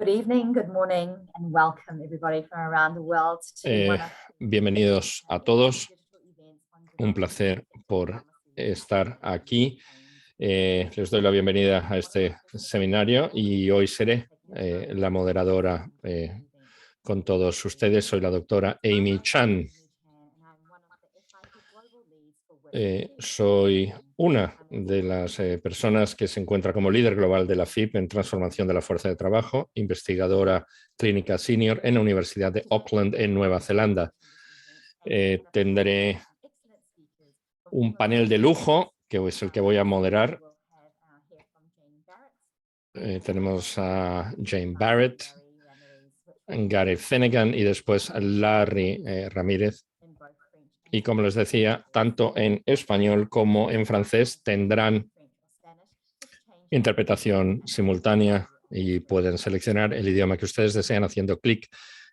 Good evening, good morning, and welcome everybody from around the world to one of Bienvenidos a todos. Un placer por estar aquí. Les doy la bienvenida a este seminario y hoy seré la moderadora con todos ustedes. Soy la doctora Amy Chan. Soy una de las personas que se encuentra como líder global de la FIP en transformación de la fuerza de trabajo, investigadora clínica senior en la Universidad de Auckland en Nueva Zelanda. Tendré un panel de lujo, que es el que voy a moderar. Tenemos a Jane Barrett, Gary Finnegan y después a Larry Ramírez. Y como les decía, tanto en español como en francés tendrán interpretación simultánea y pueden seleccionar el idioma que ustedes desean haciendo clic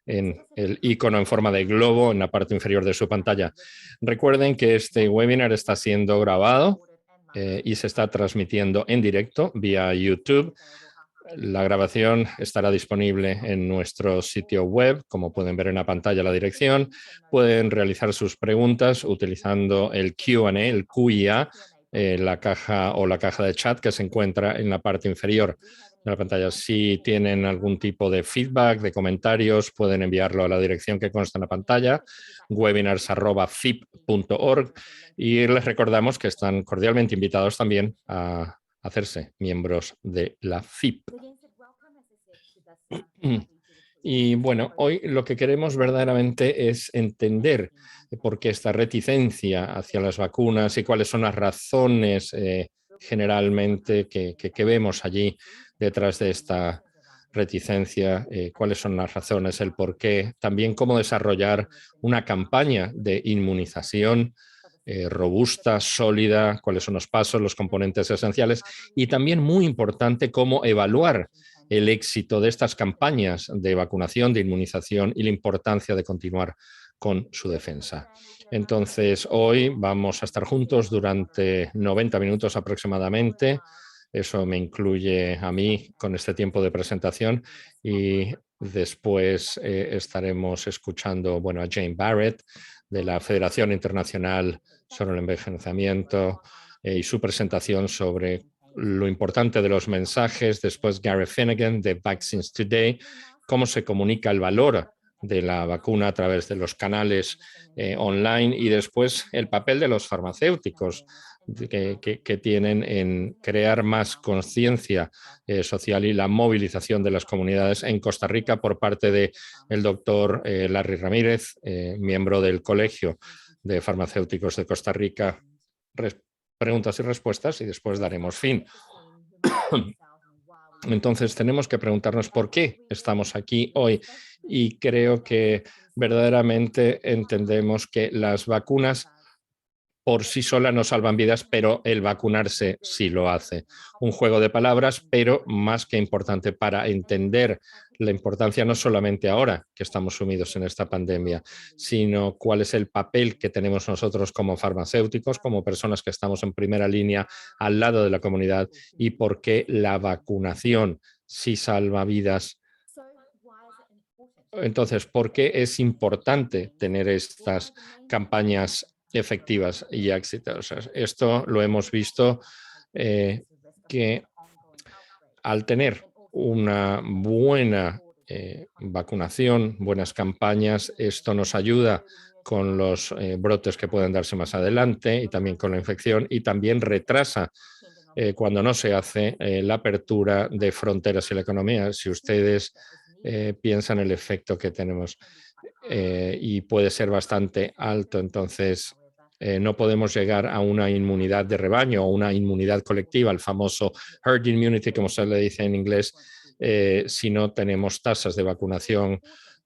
en el icono en forma de globo en la parte inferior de su pantalla. Recuerden que este webinar está siendo grabado y se está transmitiendo en directo vía YouTube. La grabación estará disponible en nuestro sitio web, como pueden ver en la pantalla la dirección. Pueden realizar sus preguntas utilizando el Q&A, el QIA, la caja de chat que se encuentra en la parte inferior de la pantalla. Si tienen algún tipo de feedback, de comentarios, pueden enviarlo a la dirección que consta en la pantalla, webinars@fip.org, y les recordamos que están cordialmente invitados también a hacerse miembros de la FIP. Y bueno, hoy lo que queremos verdaderamente es entender por qué esta reticencia hacia las vacunas y cuáles son las razones generalmente que vemos allí detrás de esta reticencia, cuáles son las razones, el por qué, también cómo desarrollar una campaña de inmunización robusta, sólida, cuáles son los pasos, los componentes esenciales y también muy importante cómo evaluar el éxito de estas campañas de vacunación, de inmunización y la importancia de continuar con su defensa. Entonces, hoy vamos a estar juntos durante 90 minutos aproximadamente. Eso me incluye a mí con este tiempo de presentación y después estaremos escuchando a Jane Barrett de la Federación Internacional sobre el Envejecimiento y su presentación sobre lo importante de los mensajes. Después Gary Finnegan de Vaccines Today, cómo se comunica el valor de la vacuna a través de los canales online, y después el papel de los farmacéuticos que tienen en crear más conciencia social y la movilización de las comunidades en Costa Rica por parte del doctor Larry Ramírez, miembro del Colegio de Farmacéuticos de Costa Rica. Preguntas y respuestas y después daremos fin. Entonces tenemos que preguntarnos por qué estamos aquí hoy, y creo que verdaderamente entendemos que las vacunas por sí solas no salvan vidas, pero el vacunarse sí lo hace. Un juego de palabras, pero más que importante para entender la importancia no solamente ahora que estamos sumidos en esta pandemia, sino cuál es el papel que tenemos nosotros como farmacéuticos, como personas que estamos en primera línea al lado de la comunidad, y por qué la vacunación sí salva vidas. Entonces, ¿por qué es importante tener estas campañas efectivas y exitosas? Esto lo hemos visto que al tener una buena vacunación, buenas campañas, esto nos ayuda con los brotes que pueden darse más adelante y también con la infección, y también retrasa cuando no se hace la apertura de fronteras y la economía. Si ustedes piensan el efecto que tenemos y puede ser bastante alto, entonces no podemos llegar a una inmunidad de rebaño o una inmunidad colectiva, el famoso herd immunity, como se le dice en inglés, si no tenemos tasas de vacunación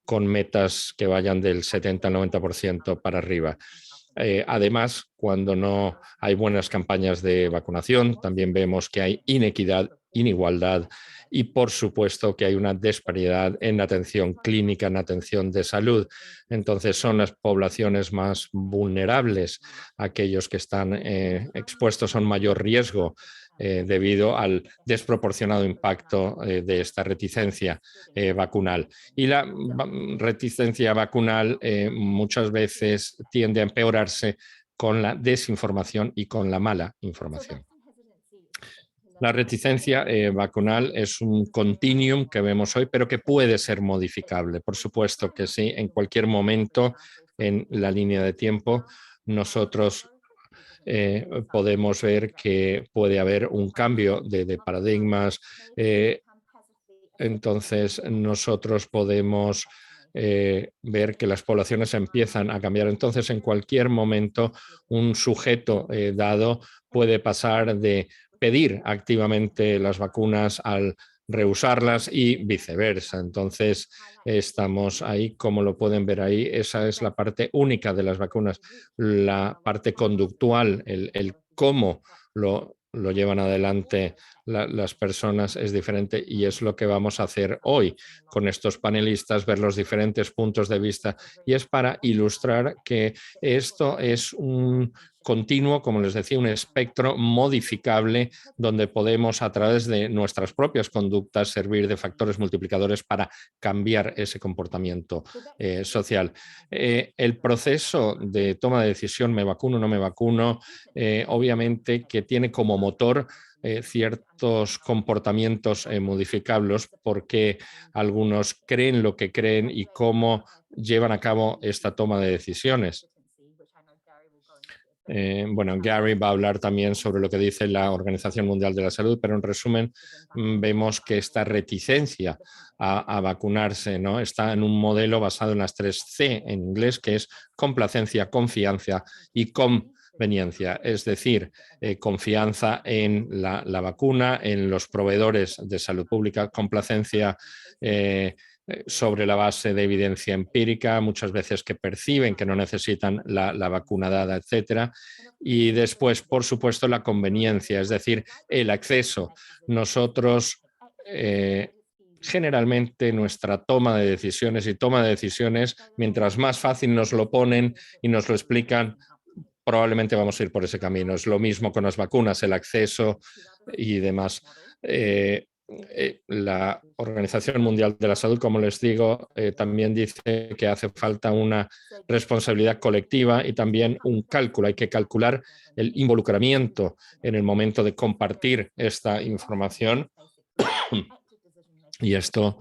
con metas que vayan del 70 al 90% para arriba. Además, cuando no hay buenas campañas de vacunación, también vemos que hay inequidad, inigualdad y, por supuesto, que hay una disparidad en la atención clínica, en la atención de salud. Entonces, son las poblaciones más vulnerables, aquellos que están expuestos a un mayor riesgo debido al desproporcionado impacto de esta reticencia vacunal. Y la reticencia vacunal muchas veces tiende a empeorarse con la desinformación y con la mala información. La reticencia vacunal es un continuum que vemos hoy, pero que puede ser modificable. Por supuesto que sí, en cualquier momento en la línea de tiempo nosotros podemos ver que puede haber un cambio de paradigmas. Entonces nosotros podemos ver que las poblaciones empiezan a cambiar. Entonces, en cualquier momento, un sujeto dado puede pasar de pedir activamente las vacunas al rehusarlas y viceversa. Entonces, estamos ahí, como lo pueden ver ahí, esa es la parte única de las vacunas. La parte conductual, el cómo lo llevan adelante las personas es diferente y es lo que vamos a hacer hoy con estos panelistas, ver los diferentes puntos de vista y es para ilustrar que esto es un continuo, como les decía, un espectro modificable donde podemos a través de nuestras propias conductas servir de factores multiplicadores para cambiar ese comportamiento social. El proceso de toma de decisión, me vacuno, no me vacuno, obviamente que tiene como motor ciertos comportamientos modificables porque algunos creen lo que creen y cómo llevan a cabo esta toma de decisiones. Bueno, Gary va a hablar también sobre lo que dice la Organización Mundial de la Salud, pero en resumen vemos que esta reticencia a vacunarse, ¿no?, está en un modelo basado en las 3C en inglés, que es complacencia, confianza y conveniencia, es decir, confianza en la vacuna, en los proveedores de salud pública, complacencia sobre la base de evidencia empírica, muchas veces que perciben que no necesitan la vacuna dada, etcétera. Y después, por supuesto, la conveniencia, es decir, el acceso. Nosotros generalmente nuestra toma de decisiones, mientras más fácil nos lo ponen y nos lo explican, probablemente vamos a ir por ese camino. Es lo mismo con las vacunas, el acceso y demás. La Organización Mundial de la Salud, como les digo, también dice que hace falta una responsabilidad colectiva y también un cálculo. Hay que calcular el involucramiento en el momento de compartir esta información y esto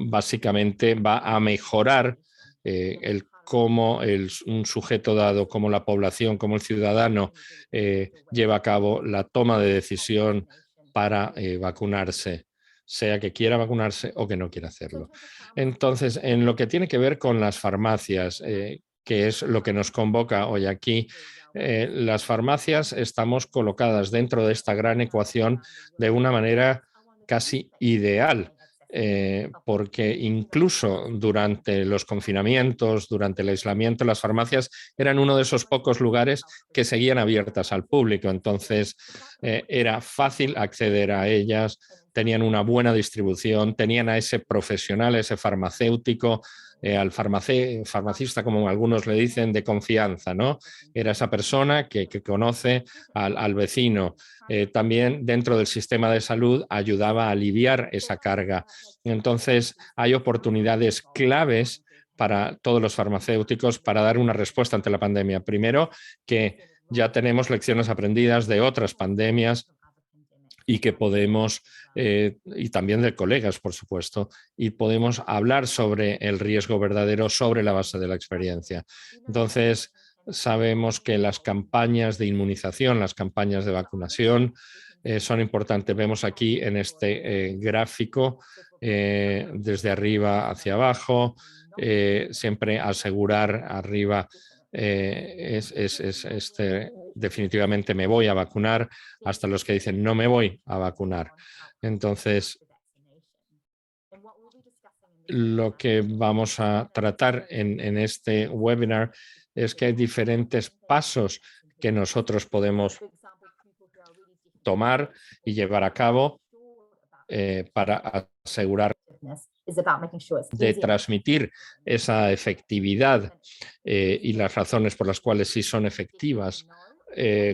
básicamente va a mejorar el cómo un sujeto dado, como la población, como el ciudadano lleva a cabo la toma de decisión para vacunarse, sea que quiera vacunarse o que no quiera hacerlo. Entonces, en lo que tiene que ver con las farmacias, que es lo que nos convoca hoy aquí, las farmacias estamos colocadas dentro de esta gran ecuación de una manera casi ideal. Porque incluso durante los confinamientos, durante el aislamiento, las farmacias eran uno de esos pocos lugares que seguían abiertas al público. Entonces, era fácil acceder a ellas, tenían una buena distribución, tenían a ese profesional, ese farmacéutico, al farmacista, como algunos le dicen, de confianza, ¿no? Era esa persona que conoce al vecino. También dentro del sistema de salud ayudaba a aliviar esa carga. Entonces, hay oportunidades claves para todos los farmacéuticos para dar una respuesta ante la pandemia. Primero, que ya tenemos lecciones aprendidas de otras pandemias y que podemos, y también de colegas, por supuesto, y podemos hablar sobre el riesgo verdadero sobre la base de la experiencia. Entonces, sabemos que las campañas de inmunización, las campañas de vacunación son importantes. Vemos aquí en este gráfico, desde arriba hacia abajo, siempre asegurar arriba definitivamente me voy a vacunar, hasta los que dicen no me voy a vacunar. Entonces, lo que vamos a tratar en este webinar es que hay diferentes pasos que nosotros podemos tomar y llevar a cabo para asegurar de transmitir esa efectividad y las razones por las cuales sí son efectivas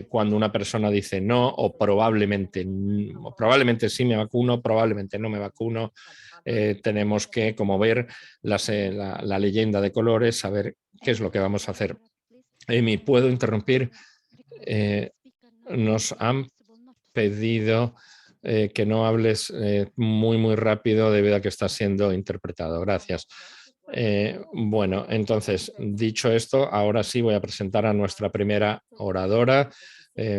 cuando una persona dice no o probablemente sí me vacuno, probablemente no me vacuno. Tenemos que, como ver la leyenda de colores, saber qué es lo que vamos a hacer. Amy, ¿puedo interrumpir? Nos han pedido que no hables muy rápido debido a que está siendo interpretado. Gracias. Bueno, entonces, dicho esto, ahora sí voy a presentar a nuestra primera oradora,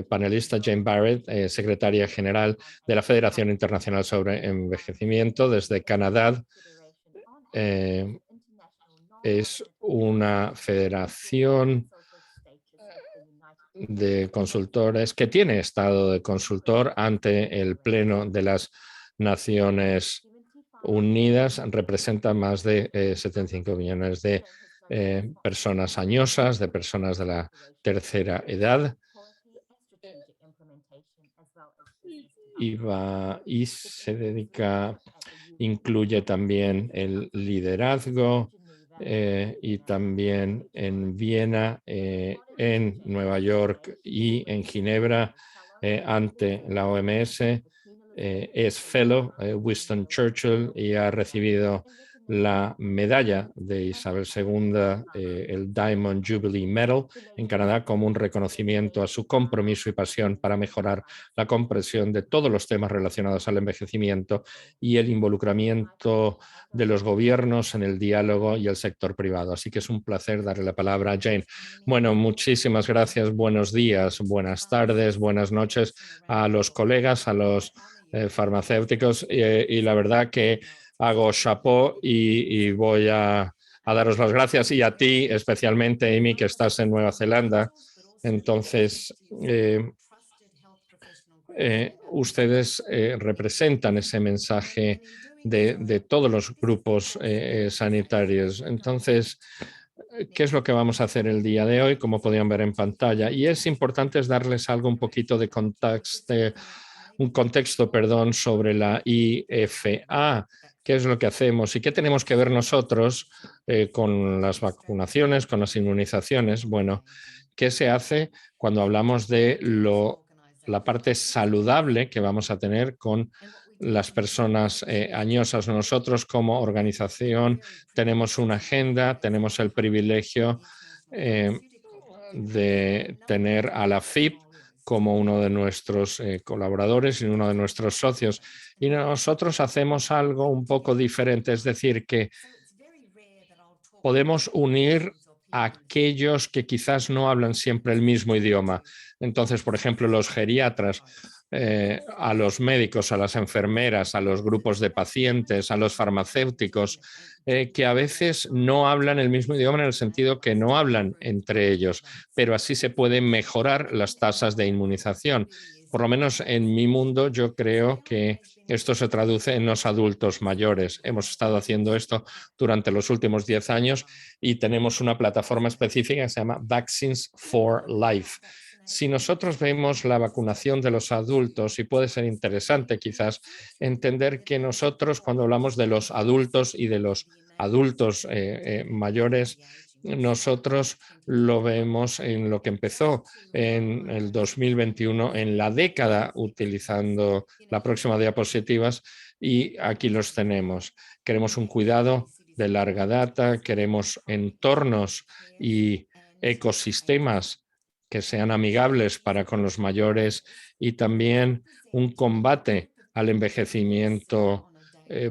panelista Jane Barrett, secretaria general de la Federación Internacional sobre Envejecimiento desde Canadá. Es una federación de consultores que tiene estado de consultor ante el Pleno de las Naciones Unidas. Representa más de 75 millones de personas añosas, de personas de la tercera edad. Y se dedica, incluye también el liderazgo y también en Viena, en Nueva York y en Ginebra ante la OMS. Es fellow Winston Churchill y ha recibido la medalla de Isabel II, el Diamond Jubilee Medal en Canadá, como un reconocimiento a su compromiso y pasión para mejorar la comprensión de todos los temas relacionados al envejecimiento y el involucramiento de los gobiernos en el diálogo y el sector privado. Así que es un placer darle la palabra a Jane. Bueno, muchísimas gracias. Buenos días, buenas tardes, buenas noches a los colegas, a los farmacéuticos y la verdad que hago chapeau y voy a daros las gracias, y a ti especialmente, Amy, que estás en Nueva Zelanda. Entonces, ustedes representan ese mensaje de todos los grupos sanitarios. Entonces, ¿qué es lo que vamos a hacer el día de hoy? Como podían ver en pantalla. Y es importante darles algo un poquito de contexto, sobre la IFA, qué es lo que hacemos y qué tenemos que ver nosotros con las vacunaciones, con las inmunizaciones. Bueno, ¿qué se hace cuando hablamos de la parte saludable que vamos a tener con las personas añosas? Nosotros como organización tenemos una agenda, tenemos el privilegio de tener a la FIP como uno de nuestros colaboradores y uno de nuestros socios. Y nosotros hacemos algo un poco diferente, es decir, que podemos unir a aquellos que quizás no hablan siempre el mismo idioma. Entonces, por ejemplo, los geriatras, a los médicos, a las enfermeras, a los grupos de pacientes, a los farmacéuticos, que a veces no hablan el mismo idioma en el sentido que no hablan entre ellos, pero así se pueden mejorar las tasas de inmunización. Por lo menos en mi mundo, yo creo que esto se traduce en los adultos mayores. Hemos estado haciendo esto durante los últimos 10 años y tenemos una plataforma específica que se llama Vaccines for Life. Si nosotros vemos la vacunación de los adultos, y puede ser interesante quizás entender que nosotros, cuando hablamos de los adultos y de los adultos mayores, nosotros lo vemos en lo que empezó en el 2021, en la década, utilizando la próxima diapositivas, y aquí los tenemos. Queremos un cuidado de larga data, queremos entornos y ecosistemas que sean amigables para con los mayores, y también un combate al envejecimiento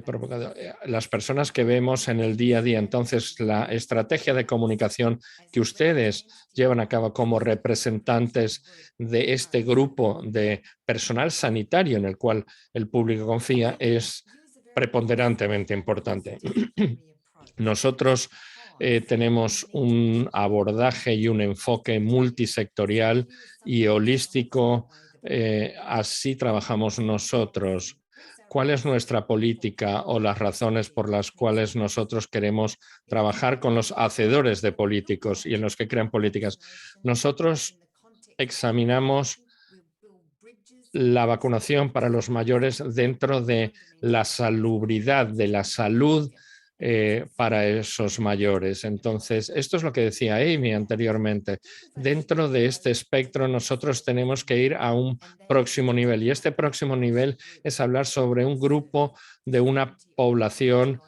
provocado. Las personas que vemos en el día a día. Entonces, la estrategia de comunicación que ustedes llevan a cabo como representantes de este grupo de personal sanitario en el cual el público confía es preponderantemente importante. Nosotros tenemos un abordaje y un enfoque multisectorial y holístico. Así trabajamos nosotros. ¿Cuál es nuestra política o las razones por las cuales nosotros queremos trabajar con los hacedores de políticos y en los que crean políticas? Nosotros examinamos la vacunación para los mayores dentro de la salubridad, de la salud para esos mayores. Entonces, esto es lo que decía Amy anteriormente. Dentro de este espectro, nosotros tenemos que ir a un próximo nivel. Y este próximo nivel es hablar sobre un grupo de una población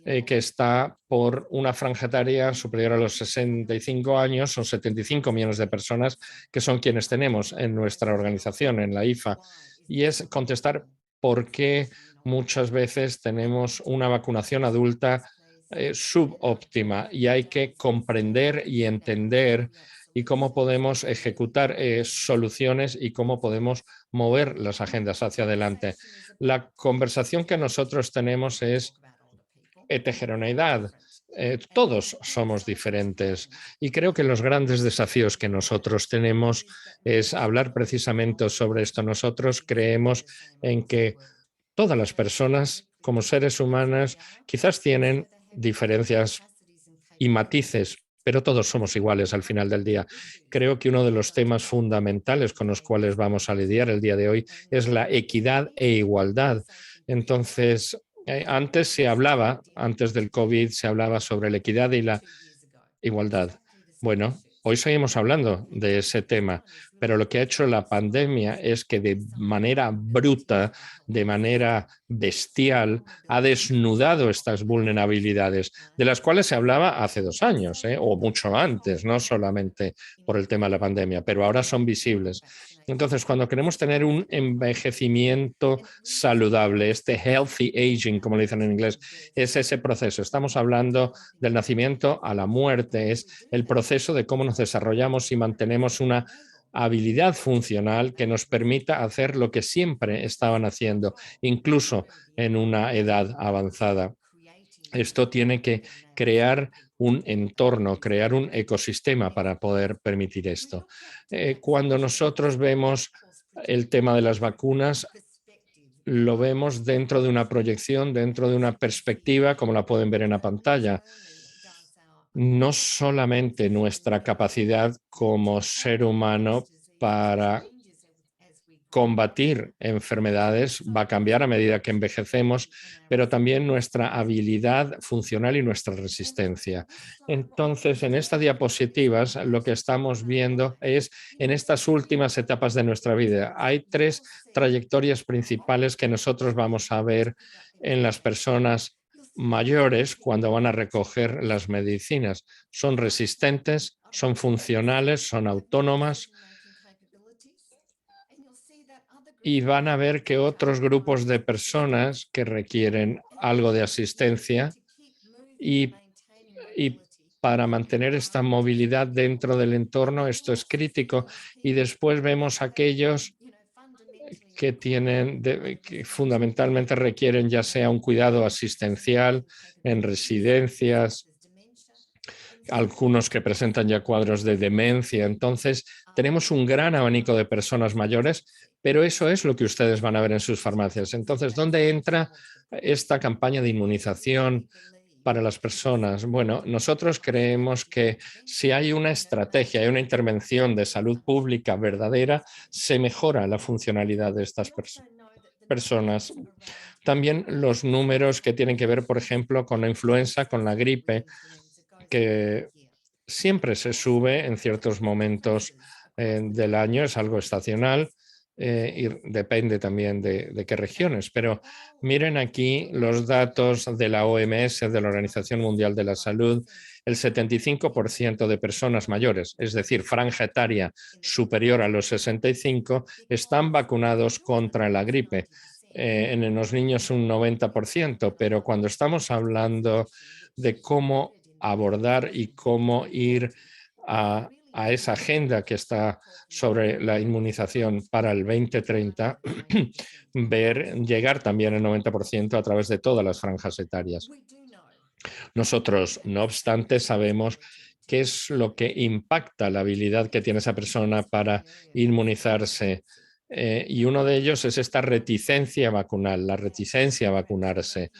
que está por una franja etaria superior a los 65 años, son 75 millones de personas que son quienes tenemos en nuestra organización, en la IFA, y es contestar por qué muchas veces tenemos una vacunación adulta subóptima y hay que comprender y entender y cómo podemos ejecutar soluciones y cómo podemos mover las agendas hacia adelante. La conversación que nosotros tenemos es heterogeneidad. Todos somos diferentes y creo que los grandes desafíos que nosotros tenemos es hablar precisamente sobre esto. Nosotros creemos en que todas las personas como seres humanos quizás tienen diferencias y matices, pero todos somos iguales al final del día. Creo que uno de los temas fundamentales con los cuales vamos a lidiar el día de hoy es la equidad e igualdad. Entonces, antes se hablaba, antes del COVID, se hablaba sobre la equidad y la igualdad. Bueno, hoy seguimos hablando de ese tema, pero lo que ha hecho la pandemia es que de manera bruta, de manera bestial, ha desnudado estas vulnerabilidades, de las cuales se hablaba hace 2 años, o mucho antes, no solamente por el tema de la pandemia, pero ahora son visibles. Entonces, cuando queremos tener un envejecimiento saludable, este healthy aging, como le dicen en inglés, es ese proceso. Estamos hablando del nacimiento a la muerte, es el proceso de cómo nos desarrollamos y mantenemos una habilidad funcional que nos permita hacer lo que siempre estaban haciendo, incluso en una edad avanzada. Esto tiene que crear un entorno, crear un ecosistema para poder permitir esto. Cuando nosotros vemos el tema de las vacunas, lo vemos dentro de una proyección, dentro de una perspectiva, como la pueden ver en la pantalla. No solamente nuestra capacidad como ser humano para combatir enfermedades va a cambiar a medida que envejecemos, pero también nuestra habilidad funcional y nuestra resistencia. Entonces, en estas diapositivas lo que estamos viendo es en estas últimas etapas de nuestra vida. Hay 3 trayectorias principales que nosotros vamos a ver en las personas mayores cuando van a recoger las medicinas. Son resistentes, son funcionales, son autónomas, y van a ver que otros grupos de personas que requieren algo de asistencia y para mantener esta movilidad dentro del entorno, esto es crítico. Y después vemos aquellos que que fundamentalmente requieren ya sea un cuidado asistencial en residencias, algunos que presentan ya cuadros de demencia. Entonces, tenemos un gran abanico de personas mayores, pero eso es lo que ustedes van a ver en sus farmacias. Entonces, ¿dónde entra esta campaña de inmunización para las personas? Bueno, nosotros creemos que si hay una estrategia, hay una intervención de salud pública verdadera, se mejora la funcionalidad de estas personas. También los números que tienen que ver, por ejemplo, con la influenza, con la gripe, que siempre se sube en ciertos momentos del año, es algo estacional y depende también de qué regiones. Pero miren aquí los datos de la OMS, de la Organización Mundial de la Salud. El 75% de personas mayores, es decir, franja etaria superior a los 65, están vacunados contra la gripe. En los niños un 90%, pero cuando estamos hablando de cómo abordar y cómo ir a esa agenda que está sobre la inmunización para el 2030, llegar también al 90% a través de todas las franjas etarias. Nosotros, no obstante, sabemos qué es lo que impacta la habilidad que tiene esa persona para inmunizarse. Y uno de ellos es esta reticencia vacunal, la reticencia a vacunarse.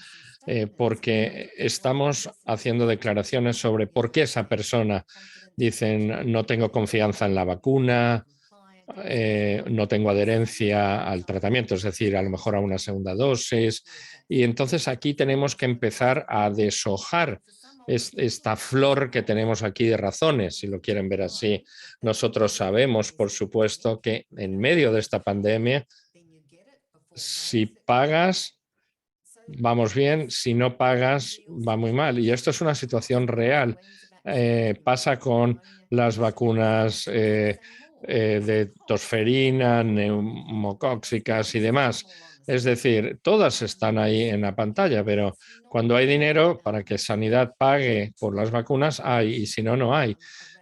Porque estamos haciendo declaraciones sobre por qué esa persona dicen no tengo confianza en la vacuna no tengo adherencia al tratamiento, es decir, a lo mejor a una segunda dosis. Y entonces aquí tenemos que empezar a deshojar esta flor que tenemos aquí de razones, si lo quieren ver así. Nosotros sabemos, por supuesto, que en medio de esta pandemia, si pagas, vamos bien, si no pagas, va muy mal. Y esto es una situación real. Pasa con las vacunas de tosferina, neumocóxicas y demás. Es decir, todas están ahí en la pantalla, pero cuando hay dinero para que Sanidad pague por las vacunas, hay, y si no, no hay.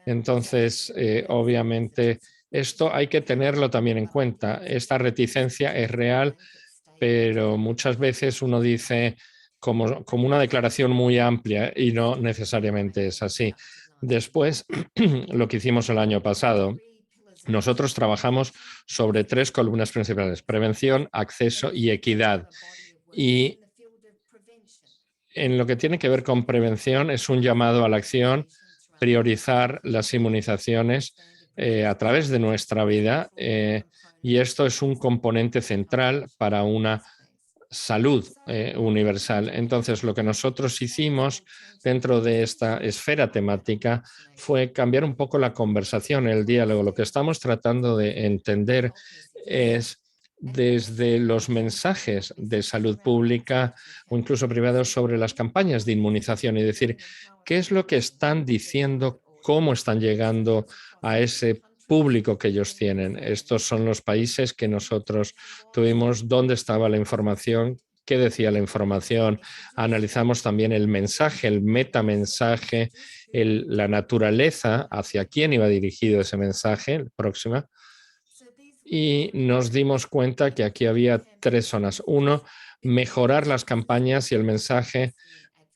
Entonces, obviamente, esto hay que tenerlo también en cuenta. Esta reticencia es real, pero muchas veces uno dice como una declaración muy amplia y no necesariamente es así. Después, lo que hicimos el año pasado, nosotros trabajamos sobre 3 columnas principales: prevención, acceso y equidad. Y en lo que tiene que ver con prevención es un llamado a la acción, priorizar las inmunizaciones a través de nuestra vida, y esto es un componente central para una salud universal. Entonces, lo que nosotros hicimos dentro de esta esfera temática fue cambiar un poco la conversación, el diálogo. Lo que estamos tratando de entender es desde los mensajes de salud pública o incluso privados sobre las campañas de inmunización y decir qué es lo que están diciendo, cómo están llegando a ese público que ellos tienen. Estos son los países que nosotros tuvimos, dónde estaba la información, qué decía la información. Analizamos también el mensaje, el metamensaje, la naturaleza, hacia quién iba dirigido ese mensaje, próxima. Y nos dimos cuenta que aquí había 3 zonas. Uno, mejorar las campañas y el mensaje,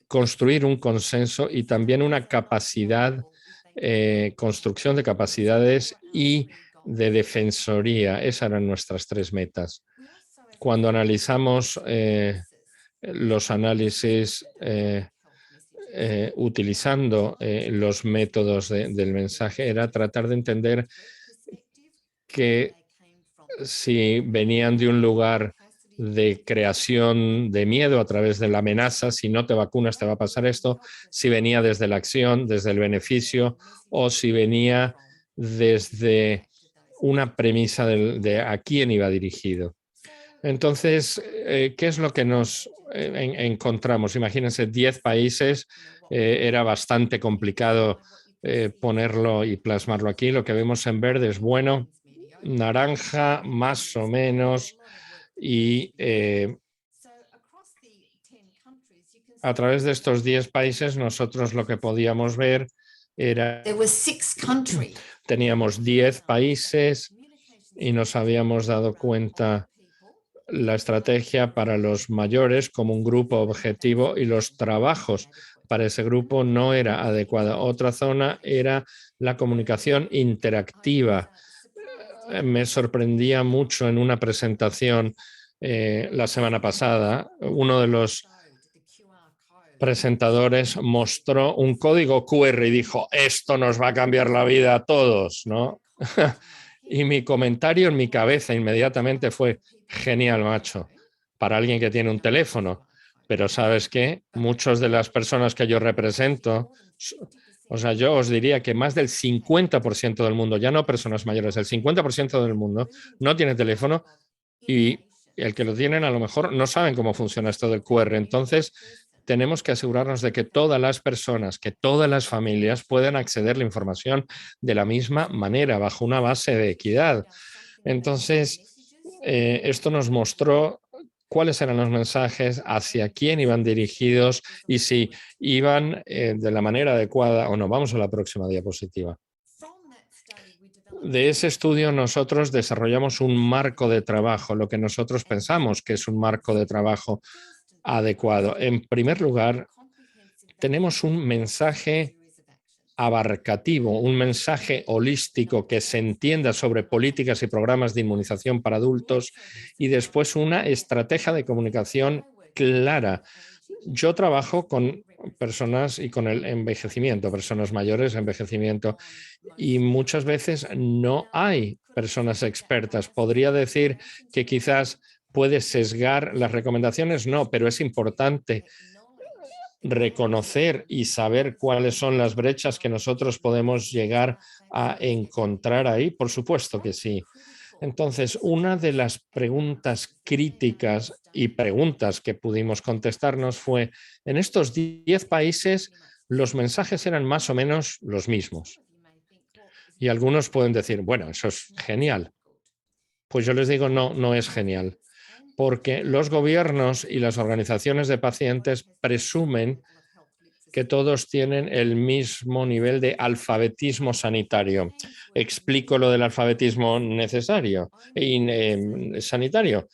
construir un consenso y también una capacidad, construcción de capacidades y de defensoría. Esas eran nuestras 3 metas. Cuando analizamos los análisis utilizando los métodos del mensaje, era tratar de entender que si venían de un lugar de creación de miedo a través de la amenaza, si no te vacunas te va a pasar esto, si venía desde la acción, desde el beneficio, o si venía desde una premisa de a quién iba dirigido. Entonces, ¿qué es lo que nos encontramos? Imagínense, 10 países, era bastante complicado ponerlo y plasmarlo aquí. Lo que vemos en verde es bueno, naranja más o menos, y a través de estos 10 países nosotros lo que podíamos ver era, teníamos 10 países y nos habíamos dado cuenta la estrategia para los mayores como un grupo objetivo y los trabajos para ese grupo no era adecuada. Otra zona era la comunicación interactiva. Me sorprendía mucho en una presentación la semana pasada, uno de los presentadores mostró un código QR y dijo, esto nos va a cambiar la vida a todos, ¿no? Y mi comentario en mi cabeza inmediatamente fue, genial, macho, para alguien que tiene un teléfono. Pero ¿sabes qué? Muchas de las personas que yo represento, o sea, yo os diría que más del 50% del mundo, ya no personas mayores, el 50% del mundo no tiene teléfono y el que lo tienen a lo mejor no saben cómo funciona esto del QR. Entonces, tenemos que asegurarnos de que todas las personas, que todas las familias puedan acceder a la información de la misma manera, bajo una base de equidad. Entonces, esto nos mostró cuáles eran los mensajes, hacia quién iban dirigidos y si iban de la manera adecuada o no. Vamos a la próxima diapositiva. De ese estudio nosotros desarrollamos un marco de trabajo, lo que nosotros pensamos que es un marco de trabajo adecuado. En primer lugar, tenemos un mensaje abarcativo, un mensaje holístico que se entienda sobre políticas y programas de inmunización para adultos y después una estrategia de comunicación clara. Yo trabajo con personas y con el envejecimiento, personas mayores, envejecimiento, y muchas veces no hay personas expertas. ¿Podría decir que quizás puede sesgar las recomendaciones? No, pero es importante reconocer y saber cuáles son las brechas que nosotros podemos llegar a encontrar ahí. Por supuesto que sí. Entonces, una de las preguntas críticas y preguntas que pudimos contestarnos fue, en estos 10 países los mensajes eran más o menos los mismos. Y algunos pueden decir, bueno, eso es genial. Pues yo les digo, no, no es genial, porque los gobiernos y las organizaciones de pacientes presumen que todos tienen el mismo nivel de alfabetismo sanitario. Explico lo del alfabetismo necesario y sanitario.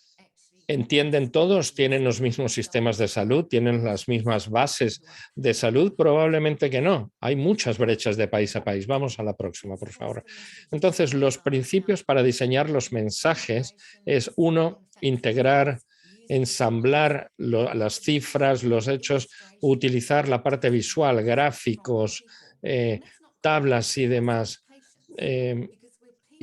¿Entienden todos? ¿Tienen los mismos sistemas de salud? ¿Tienen las mismas bases de salud? Probablemente que no. Hay muchas brechas de país a país. Vamos a la próxima, por favor. Entonces, los principios para diseñar los mensajes es, uno, integrar, ensamblar las cifras, los hechos, utilizar la parte visual, gráficos, tablas y demás.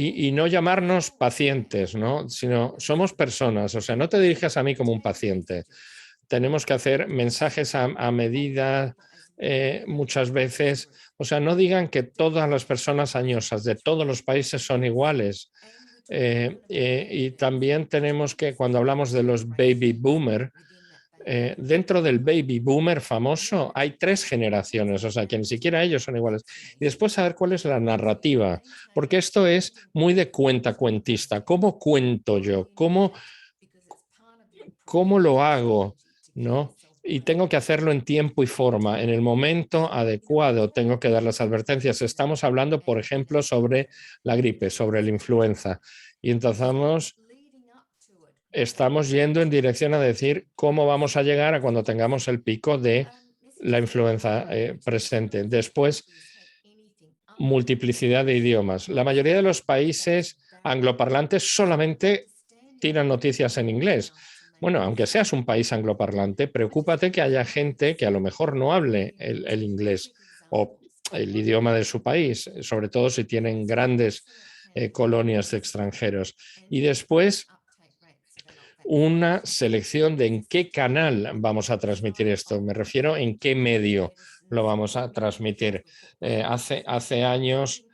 Y no llamarnos pacientes, ¿no? Sino somos personas. O sea, no te dirijas a mí como un paciente. Tenemos que hacer mensajes a medida muchas veces. O sea, no digan que todas las personas añosas de todos los países son iguales. Y también tenemos que, cuando hablamos de los baby boomer, dentro del baby boomer famoso hay 3 generaciones, o sea, que ni siquiera ellos son iguales. Y después saber cuál es la narrativa, porque esto es muy de cuentacuentista. ¿Cómo cuento yo? ¿Cómo lo hago? ¿No? Y tengo que hacerlo en tiempo y forma, en el momento adecuado. Tengo que dar las advertencias. Estamos hablando, por ejemplo, sobre la gripe, sobre la influenza. Y entonces estamos yendo en dirección a decir cómo vamos a llegar a cuando tengamos el pico de la influenza presente. Después, multiplicidad de idiomas. La mayoría de los países angloparlantes solamente tiran noticias en inglés. Bueno, aunque seas un país angloparlante, preocúpate que haya gente que a lo mejor no hable el inglés o el idioma de su país, sobre todo si tienen grandes colonias de extranjeros. Y después, una selección de en qué canal vamos a transmitir esto. Me refiero en qué medio lo vamos a transmitir. Hace años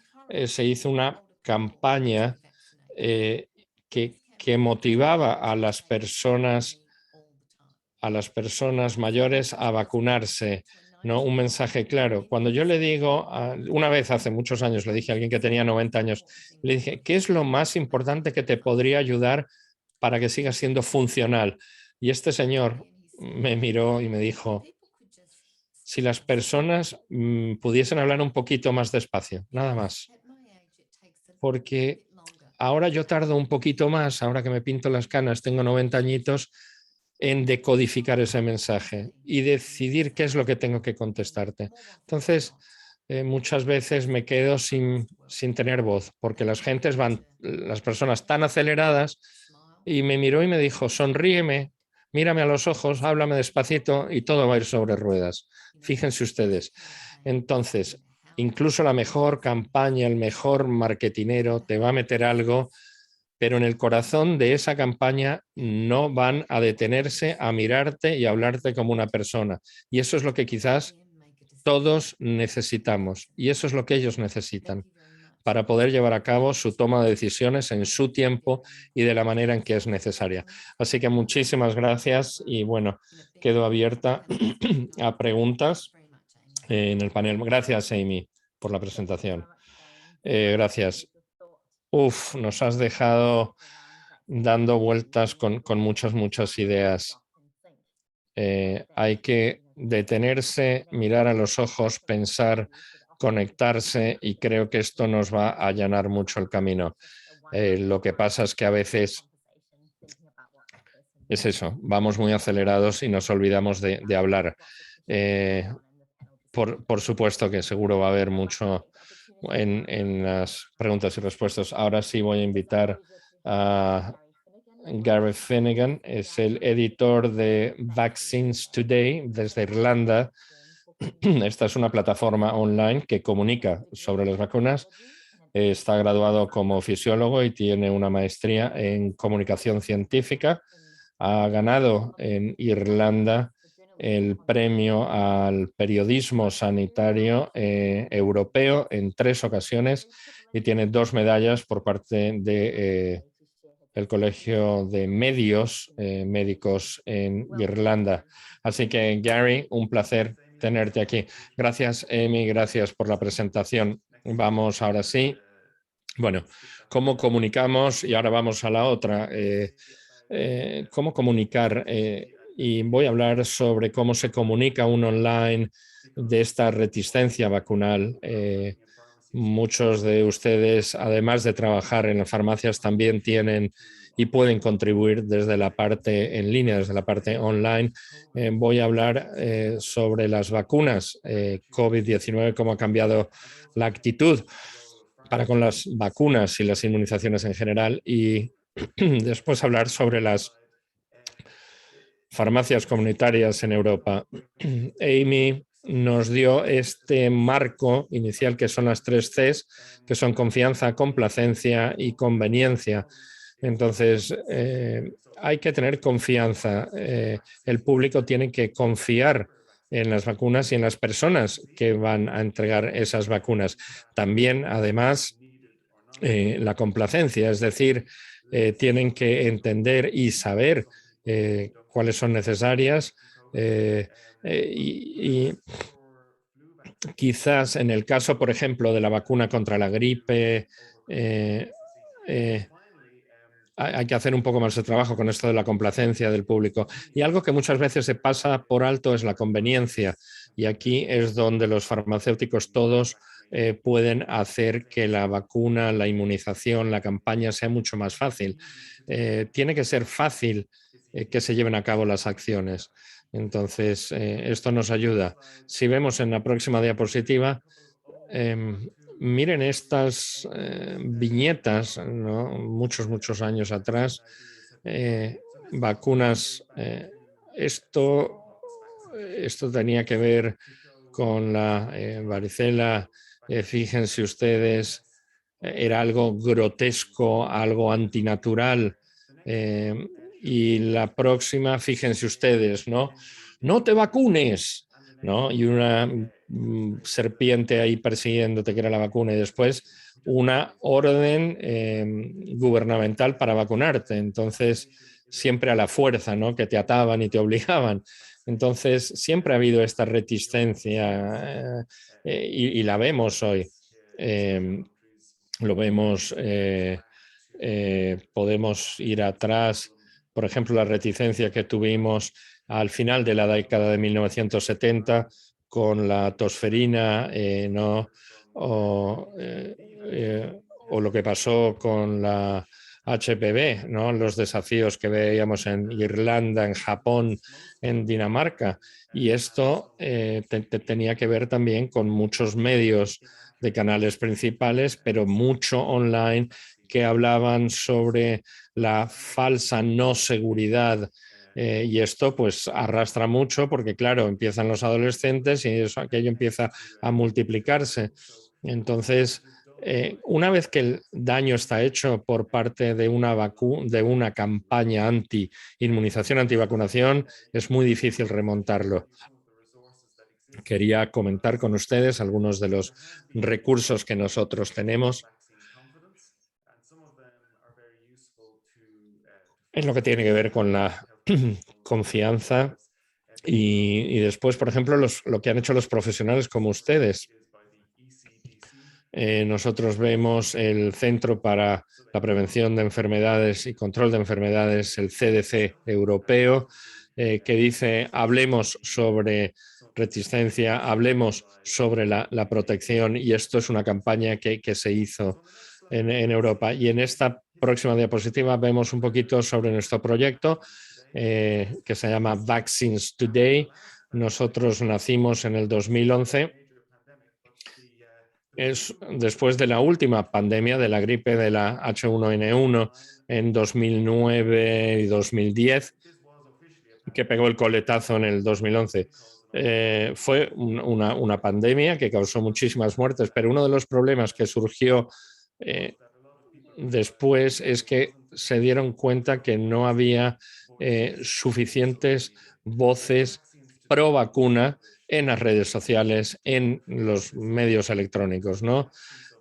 se hizo una campaña que motivaba a las personas mayores a vacunarse, ¿no? Un mensaje claro. Cuando yo le digo, una vez hace muchos años le dije a alguien que tenía 90 años, le dije, ¿qué es lo más importante que te podría ayudar para que siga siendo funcional? Y este señor me miró y me dijo, si las personas pudiesen hablar un poquito más despacio, nada más. Porque ahora yo tardo un poquito más, ahora que me pinto las canas, tengo 90 añitos, en decodificar ese mensaje y decidir qué es lo que tengo que contestarte. Entonces, muchas veces me quedo sin tener voz, porque las personas tan aceleradas, y me miró y me dijo, sonríeme, mírame a los ojos, háblame despacito y todo va a ir sobre ruedas. Fíjense ustedes. Entonces, incluso la mejor campaña, el mejor marketinero te va a meter algo, pero en el corazón de esa campaña no van a detenerse a mirarte y a hablarte como una persona. Y eso es lo que quizás todos necesitamos y eso es lo que ellos necesitan para poder llevar a cabo su toma de decisiones en su tiempo y de la manera en que es necesaria. Así que muchísimas gracias y bueno, quedo abierta a preguntas en el panel. Gracias, Amy, por la presentación. Gracias. Nos has dejado dando vueltas con muchas ideas. Hay que detenerse, mirar a los ojos, pensar, conectarse y creo que esto nos va a allanar mucho el camino. Lo que pasa es que a veces es eso, vamos muy acelerados y nos olvidamos de hablar. Por supuesto que seguro va a haber mucho en las preguntas y respuestas. Ahora sí voy a invitar a Gareth Finnegan, es el editor de Vaccines Today desde Irlanda. Esta es una plataforma online que comunica sobre las vacunas. está graduado como fisiólogo y tiene una maestría en comunicación científica. Ha ganado en Irlanda el premio al periodismo sanitario europeo en 3 ocasiones y tiene 2 medallas por parte de el Colegio de Medios Médicos en Irlanda. Así que, Gary, un placer tenerte aquí. Gracias, Amy, gracias por la presentación. Vamos ahora sí. Bueno, ¿cómo comunicamos? Y ahora vamos a la otra. ¿Cómo comunicar? Y voy a hablar sobre cómo se comunica uno online de esta reticencia vacunal. Muchos de ustedes, además de trabajar en las farmacias, también tienen y pueden contribuir desde la parte en línea, desde la parte online. Voy a hablar sobre las vacunas COVID-19, cómo ha cambiado la actitud para con las vacunas y las inmunizaciones en general, y después hablar sobre las farmacias comunitarias en Europa. Amy nos dio este marco inicial que son las 3 Cs, que son confianza, complacencia y conveniencia. Entonces, hay que tener confianza. El público tiene que confiar en las vacunas y en las personas que van a entregar esas vacunas. También, además, la complacencia, es decir, tienen que entender y saber cuáles son necesarias y quizás en el caso, por ejemplo, de la vacuna contra la gripe, hay que hacer un poco más de trabajo con esto de la complacencia del público. Y algo que muchas veces se pasa por alto es la conveniencia. Y aquí es donde los farmacéuticos todos pueden hacer que la vacuna, la inmunización, la campaña sea mucho más fácil. Tiene que ser fácil que se lleven a cabo las acciones. Entonces, esto nos ayuda. Si vemos en la próxima diapositiva, miren estas viñetas, ¿no? Muchos años atrás, vacunas. Esto tenía que ver con la varicela. Fíjense ustedes, era algo grotesco, algo antinatural. Y la próxima, fíjense ustedes, ¿no? No te vacunes, ¿no? Y una serpiente ahí persiguiéndote, que era la vacuna, y después una orden gubernamental para vacunarte. Entonces, siempre a la fuerza, ¿no? Que te ataban y te obligaban. Entonces, siempre ha habido esta reticencia y la vemos hoy. Lo vemos, podemos ir atrás, por ejemplo, la reticencia que tuvimos al final de la década de 1970 con la tosferina, ¿no? O lo que pasó con la HPV, ¿no? Los desafíos que veíamos en Irlanda, en Japón, en Dinamarca. Y esto tenía que ver también con muchos medios de canales principales, pero mucho online, que hablaban sobre la falsa no seguridad. Y esto pues arrastra mucho porque, claro, empiezan los adolescentes y eso, aquello empieza a multiplicarse. Entonces, una vez que el daño está hecho por parte de una campaña anti-inmunización, antivacunación, es muy difícil remontarlo. Quería comentar con ustedes algunos de los recursos que nosotros tenemos en lo que tiene que ver con la confianza y después, por ejemplo, lo que han hecho los profesionales como ustedes. Nosotros vemos el Centro para la Prevención de Enfermedades y Control de Enfermedades, el CDC europeo, que dice hablemos sobre reticencia, hablemos sobre la protección, y esto es una campaña que se hizo en Europa. Y en esta próxima diapositiva vemos un poquito sobre nuestro proyecto que se llama Vaccines Today. Nosotros nacimos en el 2011. Es después de la última pandemia de la gripe de la H1N1 en 2009 y 2010, que pegó el coletazo en el 2011. Fue una pandemia que causó muchísimas muertes, pero uno de los problemas que surgió Después es que se dieron cuenta que no había suficientes voces pro vacuna en las redes sociales, en los medios electrónicos, ¿no?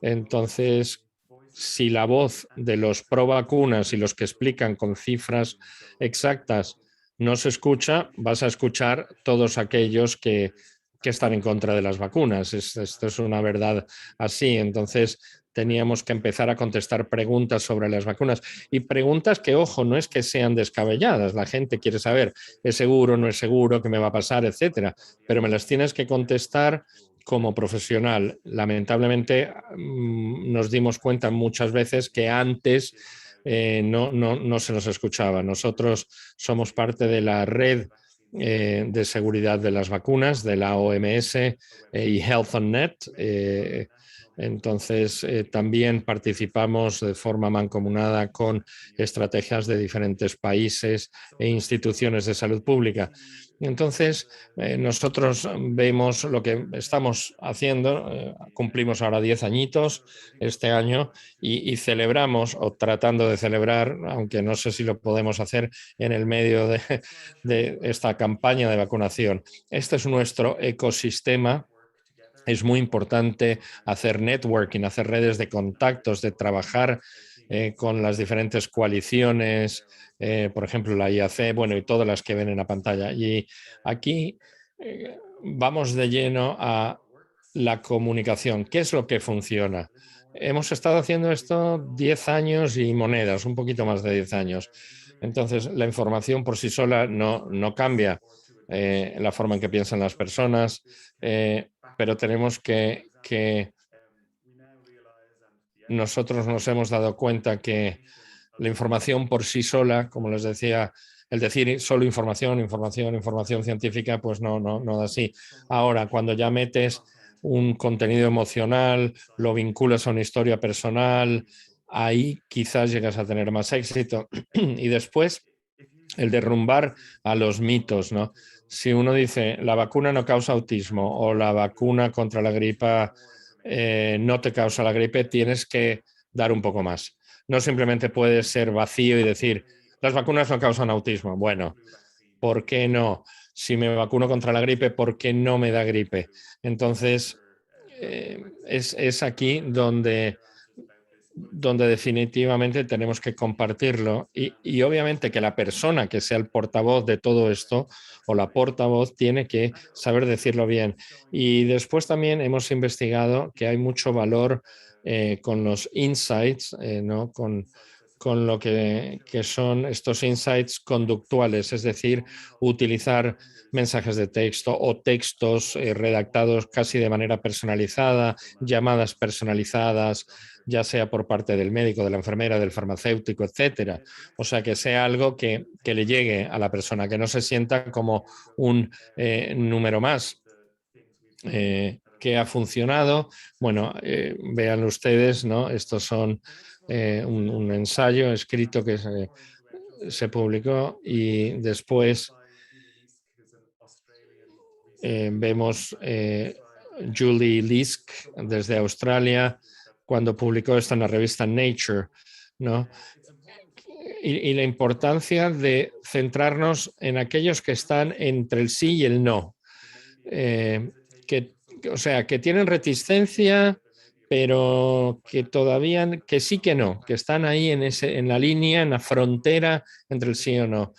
Entonces, si la voz de los pro vacunas y los que explican con cifras exactas no se escucha, vas a escuchar todos aquellos que están en contra de las vacunas. Esto es una verdad así. Entonces, teníamos que empezar a contestar preguntas sobre las vacunas y preguntas que, ojo, no es que sean descabelladas. La gente quiere saber, ¿es seguro, no es seguro, qué me va a pasar, etcétera? Pero me las tienes que contestar como profesional. Lamentablemente nos dimos cuenta muchas veces que antes no se nos escuchaba. Nosotros somos parte de la red de seguridad de las vacunas de la OMS y Health on Net. Entonces, también participamos de forma mancomunada con estrategias de diferentes países e instituciones de salud pública. Entonces, nosotros vemos lo que estamos haciendo, cumplimos ahora 10 añitos este año y celebramos, o tratando de celebrar, aunque no sé si lo podemos hacer en el medio de esta campaña de vacunación. Este es nuestro ecosistema. Es muy importante hacer networking, hacer redes de contactos, de trabajar con las diferentes coaliciones, por ejemplo, la IAC, bueno, y todas las que ven en la pantalla. Y aquí vamos de lleno a la comunicación. ¿Qué es lo que funciona? Hemos estado haciendo esto 10 años y monedas, un poquito más de 10 años. Entonces, la información por sí sola no cambia la forma en que piensan las personas, pero tenemos que nosotros nos hemos dado cuenta que la información por sí sola, como les decía, el decir solo información científica, pues no da así. Ahora, cuando ya metes un contenido emocional, lo vinculas a una historia personal, ahí quizás llegas a tener más éxito. Y después, el derrumbar a los mitos, ¿no? Si uno dice la vacuna no causa autismo o la vacuna contra la gripa no te causa la gripe, tienes que dar un poco más. No simplemente puedes ser vacío y decir las vacunas no causan autismo. Bueno, ¿por qué no? Si me vacuno contra la gripe, ¿por qué no me da gripe? Entonces, es aquí donde definitivamente tenemos que compartirlo y obviamente que la persona que sea el portavoz de todo esto o la portavoz tiene que saber decirlo bien. Y después también hemos investigado que hay mucho valor con los insights, ¿no? Con lo que son estos insights conductuales, es decir, utilizar mensajes de texto o textos redactados casi de manera personalizada, llamadas personalizadas, ya sea por parte del médico, de la enfermera, del farmacéutico, etcétera. O sea, que sea algo que le llegue a la persona, que no se sienta como un número más. Que ha funcionado. Bueno, vean ustedes, ¿no? Estos son un ensayo escrito que se publicó y después vemos Julie Lisk desde Australia cuando publicó esto en la revista Nature, ¿no? Y la importancia de centrarnos en aquellos que están entre el sí y el no. O sea, que tienen reticencia, pero que todavía, que sí que no, que están ahí en la línea, en la frontera entre el sí o no.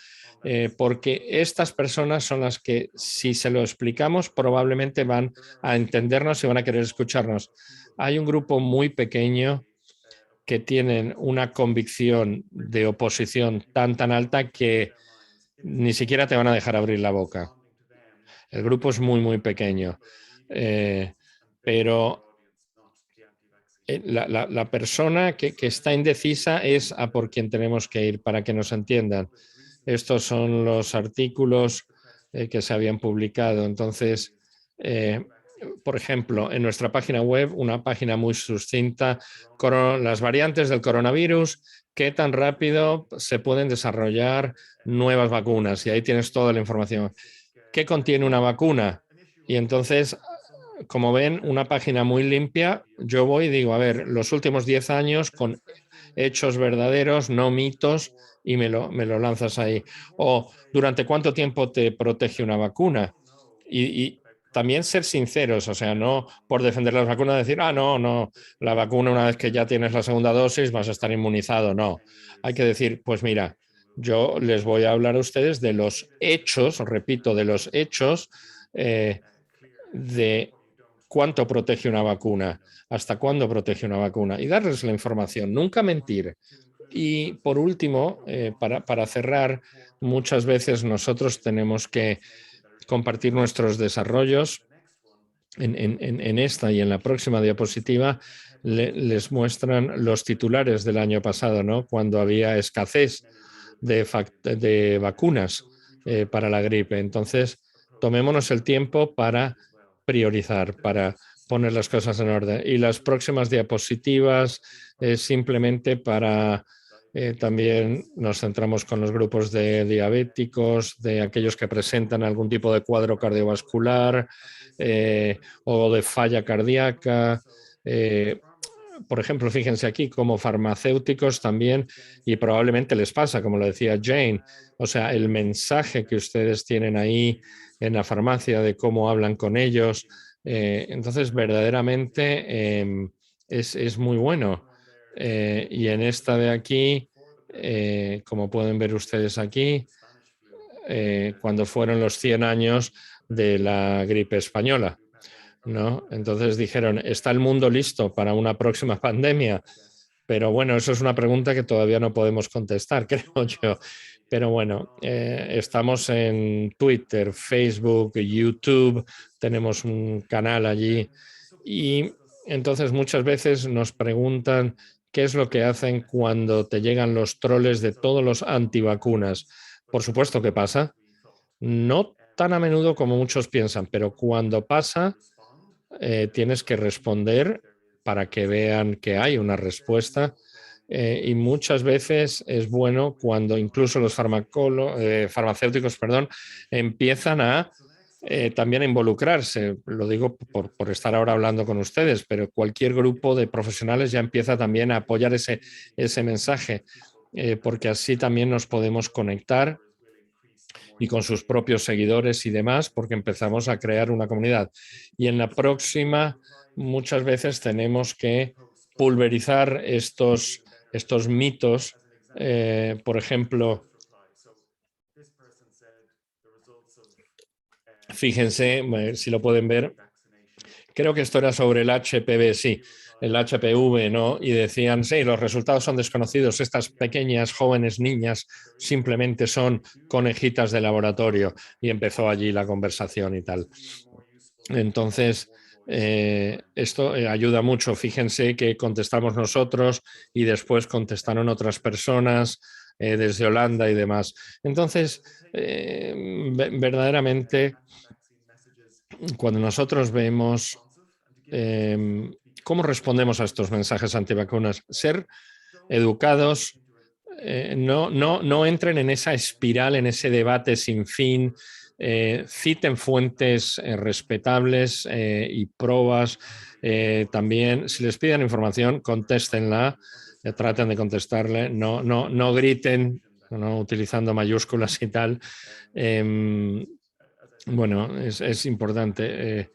Porque estas personas son las que, si se lo explicamos, probablemente van a entendernos y van a querer escucharnos. Hay un grupo muy pequeño que tienen una convicción de oposición tan alta que ni siquiera te van a dejar abrir la boca. El grupo es muy pequeño, pero la persona que está indecisa es a por quien tenemos que ir para que nos entiendan. Estos son los artículos que se habían publicado. Entonces, por ejemplo, en nuestra página web, una página muy sucinta, las variantes del coronavirus, qué tan rápido se pueden desarrollar nuevas vacunas. Y ahí tienes toda la información. ¿Qué contiene una vacuna? Y entonces como ven, una página muy limpia. Yo voy y digo, a ver, los últimos 10 años con hechos verdaderos, no mitos, y me lo lanzas ahí. O durante cuánto tiempo te protege una vacuna. Y también ser sinceros, o sea, no por defender las vacunas decir, no, la vacuna una vez que ya tienes la segunda dosis vas a estar inmunizado. No, hay que decir, pues mira, yo les voy a hablar a ustedes de los hechos, repito, de los hechos de cuánto protege una vacuna, hasta cuándo protege una vacuna y darles la información, nunca mentir. Y por último, para cerrar, muchas veces nosotros tenemos que compartir nuestros desarrollos. En esta y en la próxima diapositiva les muestran los titulares del año pasado, ¿no? Cuando había escasez de vacunas para la gripe. Entonces, tomémonos el tiempo para priorizar, para poner las cosas en orden. Y las próximas diapositivas simplemente para también nos centramos con los grupos de diabéticos, de aquellos que presentan algún tipo de cuadro cardiovascular o de falla cardíaca. Por ejemplo, fíjense aquí, como farmacéuticos también, y probablemente les pasa, como lo decía Jane, o sea, el mensaje que ustedes tienen ahí en la farmacia de cómo hablan con ellos, entonces verdaderamente es muy bueno. Y en esta de aquí, como pueden ver ustedes aquí, cuando fueron los 100 años de la gripe española, ¿no? Entonces dijeron, ¿está el mundo listo para una próxima pandemia? Pero bueno, eso es una pregunta que todavía no podemos contestar, creo yo. Pero bueno, estamos en Twitter, Facebook, YouTube, tenemos un canal allí y entonces muchas veces nos preguntan qué es lo que hacen cuando te llegan los troles de todos los antivacunas. Por supuesto que pasa, no tan a menudo como muchos piensan, pero cuando pasa, tienes que responder para que vean que hay una respuesta. Y muchas veces es bueno cuando incluso los farmacéuticos empiezan a también a involucrarse. Lo digo por estar ahora hablando con ustedes, pero cualquier grupo de profesionales ya empieza también a apoyar ese mensaje, porque así también nos podemos conectar y con sus propios seguidores y demás, porque empezamos a crear una comunidad. Y en la próxima, muchas veces tenemos que pulverizar estos mitos. Por ejemplo, fíjense, si lo pueden ver, creo que esto era sobre el HPV, sí, el HPV, ¿no? Y decían, sí, los resultados son desconocidos, estas pequeñas jóvenes niñas simplemente son conejitas de laboratorio. Y empezó allí la conversación y tal. Entonces, esto ayuda mucho. Fíjense que contestamos nosotros y después contestaron otras personas desde Holanda y demás. Entonces, verdaderamente, cuando nosotros vemos cómo respondemos a estos mensajes antivacunas, ser educados, no entren en esa espiral, en ese debate sin fin. Citen fuentes respetables y pruebas. También, si les piden información, contéstenla, traten de contestarle, no griten, no utilizando mayúsculas y tal. Bueno, es importante.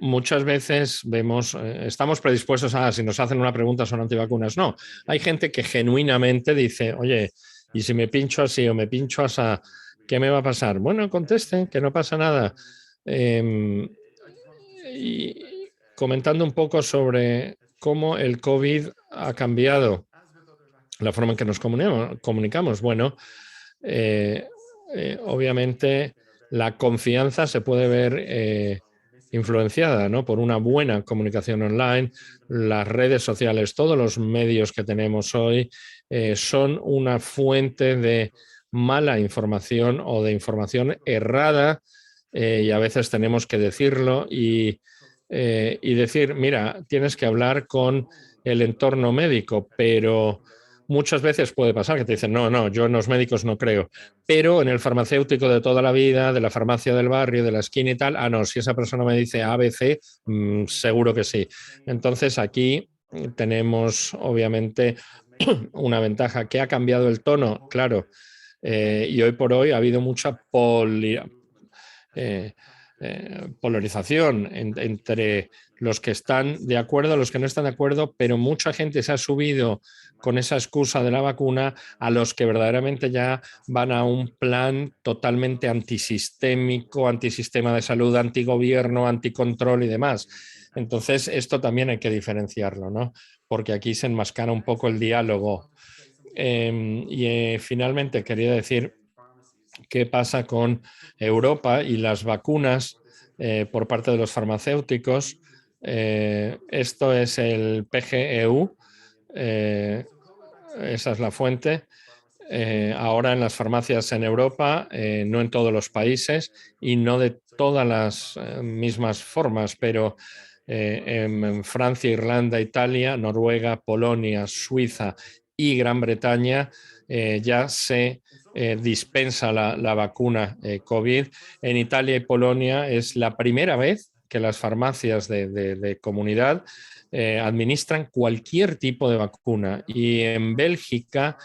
Muchas veces vemos, estamos predispuestos a, si nos hacen una pregunta, son antivacunas. No, hay gente que genuinamente dice, oye, ¿y si me pincho así o me pincho así, qué me va a pasar? Bueno, contesten, que no pasa nada. Y comentando un poco sobre cómo el COVID ha cambiado la forma en que nos comunicamos. Bueno, obviamente la confianza se puede ver influenciada, ¿no?, por una buena comunicación online. Las redes sociales, todos los medios que tenemos hoy son una fuente de mala información o de información errada y a veces tenemos que decirlo y decir, mira, tienes que hablar con el entorno médico, pero muchas veces puede pasar que te dicen, no, no, yo en los médicos no creo, pero en el farmacéutico de toda la vida, de la farmacia del barrio, de la esquina y tal, no, si esa persona me dice ABC, seguro que sí. Entonces aquí tenemos obviamente una ventaja. Que ha cambiado el tono, claro, y hoy por hoy ha habido mucha polarización entre los que están de acuerdo, los que no están de acuerdo, pero mucha gente se ha subido con esa excusa de la vacuna a los que verdaderamente ya van a un plan totalmente antisistémico, antisistema de salud, antigobierno, anticontrol y demás. Entonces, esto también hay que diferenciarlo, ¿no? Porque aquí se enmascara un poco el diálogo. Finalmente, quería decir qué pasa con Europa y las vacunas por parte de los farmacéuticos. Esto es el PGEU, esa es la fuente. Ahora en las farmacias en Europa, no en todos los países y no de todas las mismas formas, pero en Francia, Irlanda, Italia, Noruega, Polonia, Suiza y Gran Bretaña ya se dispensa la vacuna COVID. En Italia y Polonia es la primera vez que las farmacias de comunidad administran cualquier tipo de vacuna. Y en Bélgica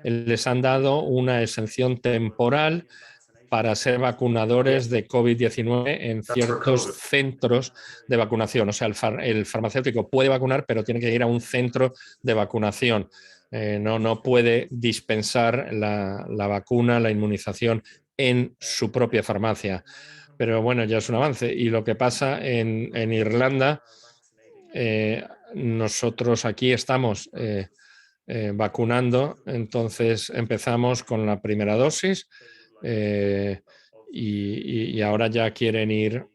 les han dado una exención temporal para ser vacunadores de COVID-19 en ciertos centros de vacunación. O sea, el farmacéutico puede vacunar, pero tiene que ir a un centro de vacunación. No puede dispensar la vacuna, la inmunización en su propia farmacia. Pero bueno, ya es un avance. Y lo que pasa en Irlanda, nosotros aquí estamos vacunando, entonces empezamos con la primera dosis y ahora ya quieren ir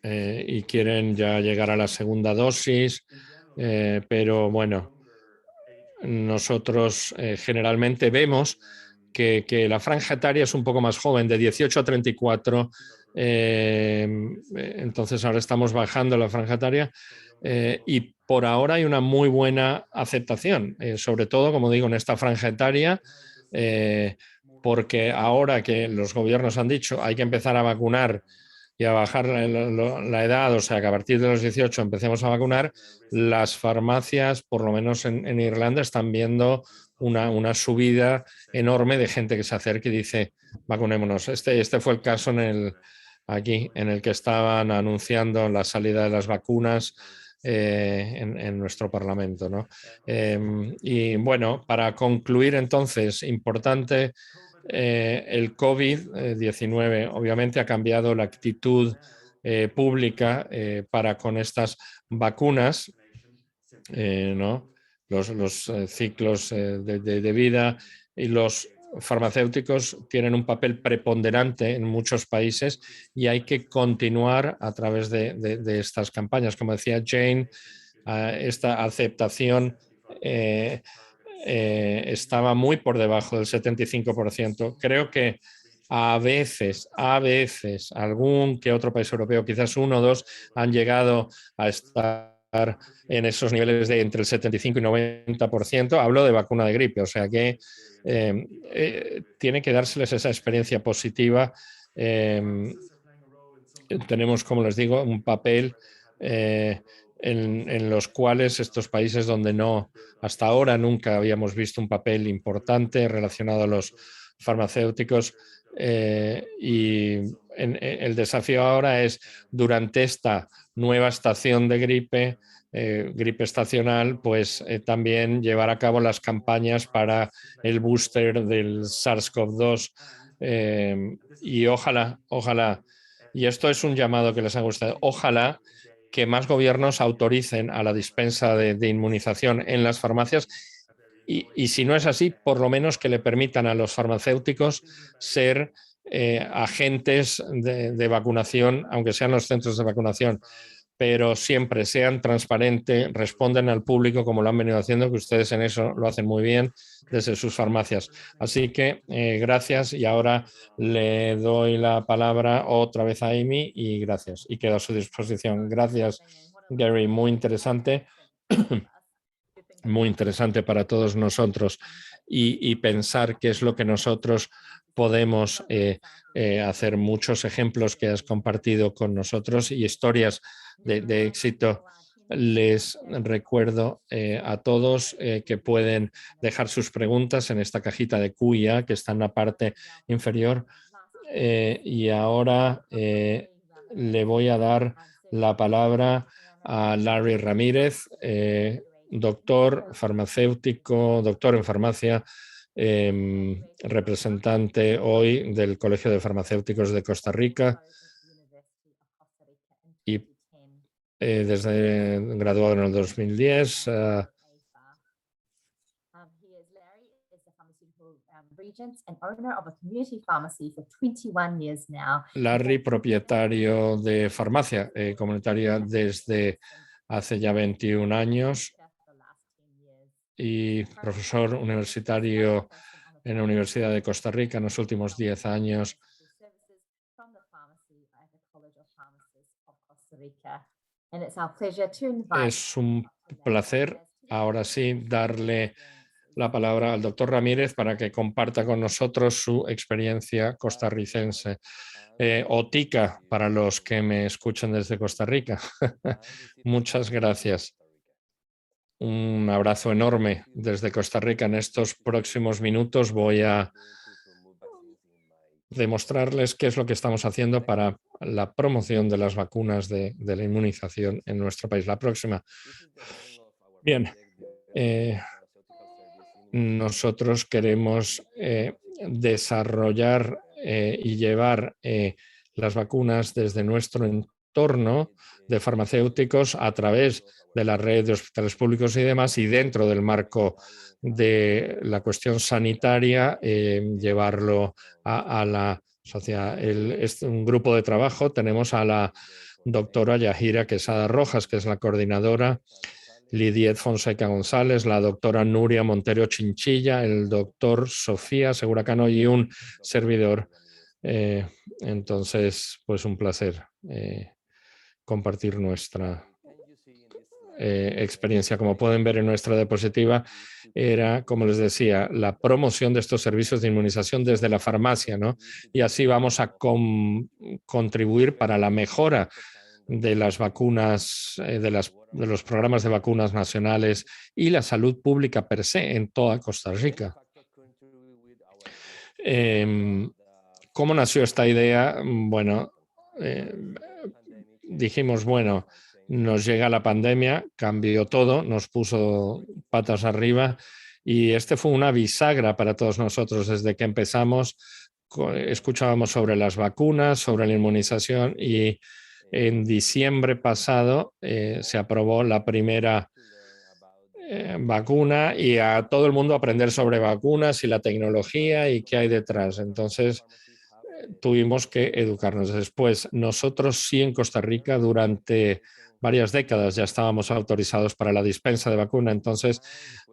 y quieren ya llegar a la segunda dosis, pero bueno, nosotros generalmente vemos que la franja etaria es un poco más joven, de 18 a 34. Entonces ahora estamos bajando la franja etaria y por ahora hay una muy buena aceptación, sobre todo, como digo, en esta franja etaria, porque ahora que los gobiernos han dicho hay que empezar a vacunar y a bajar la edad, o sea, que a partir de los 18 empecemos a vacunar, las farmacias, por lo menos en Irlanda, están viendo una subida enorme de gente que se acerca y dice, vacunémonos. Este fue el caso aquí, en el que estaban anunciando la salida de las vacunas en nuestro Parlamento, ¿no? Y bueno, para concluir entonces, importante, el COVID-19 obviamente ha cambiado la actitud pública para con estas vacunas, ¿no? Los ciclos de vida y los farmacéuticos tienen un papel preponderante en muchos países y hay que continuar a través de estas campañas. Como decía Jane, esta aceptación estaba muy por debajo del 75%. Creo que a veces, algún que otro país europeo, quizás uno o dos, han llegado a estar en esos niveles de entre el 75 y 90%. Hablo de vacuna de gripe, o sea que tiene que dárseles esa experiencia positiva. Tenemos, como les digo, un papel en los cuales estos países donde no, hasta ahora nunca habíamos visto un papel importante relacionado a los farmacéuticos y el desafío ahora es durante esta nueva estación de gripe, gripe estacional, pues también llevar a cabo las campañas para el booster del SARS-CoV-2 y ojalá y esto es un llamado que les ha gustado. Ojalá que más gobiernos autoricen a la dispensa de inmunización en las farmacias y si no es así, por lo menos que le permitan a los farmacéuticos ser agentes de vacunación, aunque sean los centros de vacunación, pero siempre sean transparentes, responden al público como lo han venido haciendo, que ustedes en eso lo hacen muy bien desde sus farmacias. Así que gracias y ahora le doy la palabra otra vez a Amy y gracias y quedo a su disposición. Gracias, Gary, muy interesante. muy interesante para todos nosotros y pensar qué es lo que nosotros podemos hacer. Muchos ejemplos que has compartido con nosotros y historias de éxito. Les recuerdo a todos que pueden dejar sus preguntas en esta cajita de cuya que está en la parte inferior. Y ahora le voy a dar la palabra a Larry Ramírez, doctor farmacéutico, doctor en farmacia, representante hoy del Colegio de Farmacéuticos de Costa Rica y desde graduado en el 2010. Larry, propietario de farmacia comunitaria desde hace ya 21 años y profesor universitario en la Universidad de Costa Rica en los últimos 10 años. Es un placer, ahora sí, darle la palabra al doctor Ramírez para que comparta con nosotros su experiencia costarricense. O tica para los que me escuchan desde Costa Rica. Muchas gracias. Un abrazo enorme desde Costa Rica. En estos próximos minutos voy a demostrarles qué es lo que estamos haciendo para la promoción de las vacunas de la inmunización en nuestro país. La próxima. Bien. Nosotros queremos desarrollar y llevar las vacunas desde nuestro entorno de farmacéuticos a través de la red de hospitales públicos y demás, y dentro del marco de la cuestión sanitaria, llevarlo a la sociedad. Es un grupo de trabajo. Tenemos a la doctora Yahira Quesada Rojas, que es la coordinadora, Lidiet Fonseca González, la doctora Nuria Montero Chinchilla, el doctor Sofía Seguracano y un servidor. Entonces, pues un placer compartir nuestra experiencia. Como pueden ver en nuestra diapositiva, era, como les decía, la promoción de estos servicios de inmunización desde la farmacia, ¿no? Y así vamos a contribuir para la mejora de las vacunas, de los programas de vacunas nacionales y la salud pública per se en toda Costa Rica. ¿Cómo nació esta idea? Bueno, dijimos, bueno, nos llega la pandemia, cambió todo, nos puso patas arriba y este fue una bisagra para todos nosotros. Desde que empezamos, escuchábamos sobre las vacunas, sobre la inmunización y en diciembre pasado se aprobó la primera vacuna y a todo el mundo aprender sobre vacunas y la tecnología y qué hay detrás. Entonces, tuvimos que educarnos. Después, nosotros sí en Costa Rica durante varias décadas ya estábamos autorizados para la dispensa de vacuna. Entonces,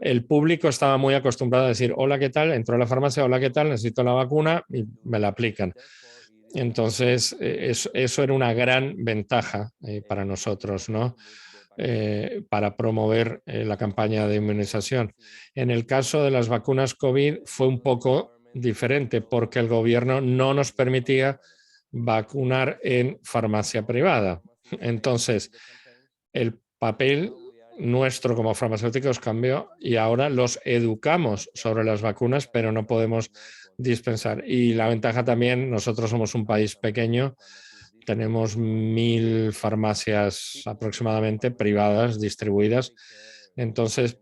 el público estaba muy acostumbrado a decir, hola, ¿qué tal? Entro a la farmacia, hola, ¿qué tal? Necesito la vacuna y me la aplican. Entonces, eso era una gran ventaja para nosotros, ¿no? Para promover la campaña de inmunización. En el caso de las vacunas COVID fue un poco diferente porque el gobierno no nos permitía vacunar en farmacia privada. Entonces, el papel nuestro como farmacéuticos cambió y ahora los educamos sobre las vacunas, pero no podemos dispensar. Y la ventaja también, nosotros somos un país pequeño, tenemos 1.000 farmacias aproximadamente privadas distribuidas, entonces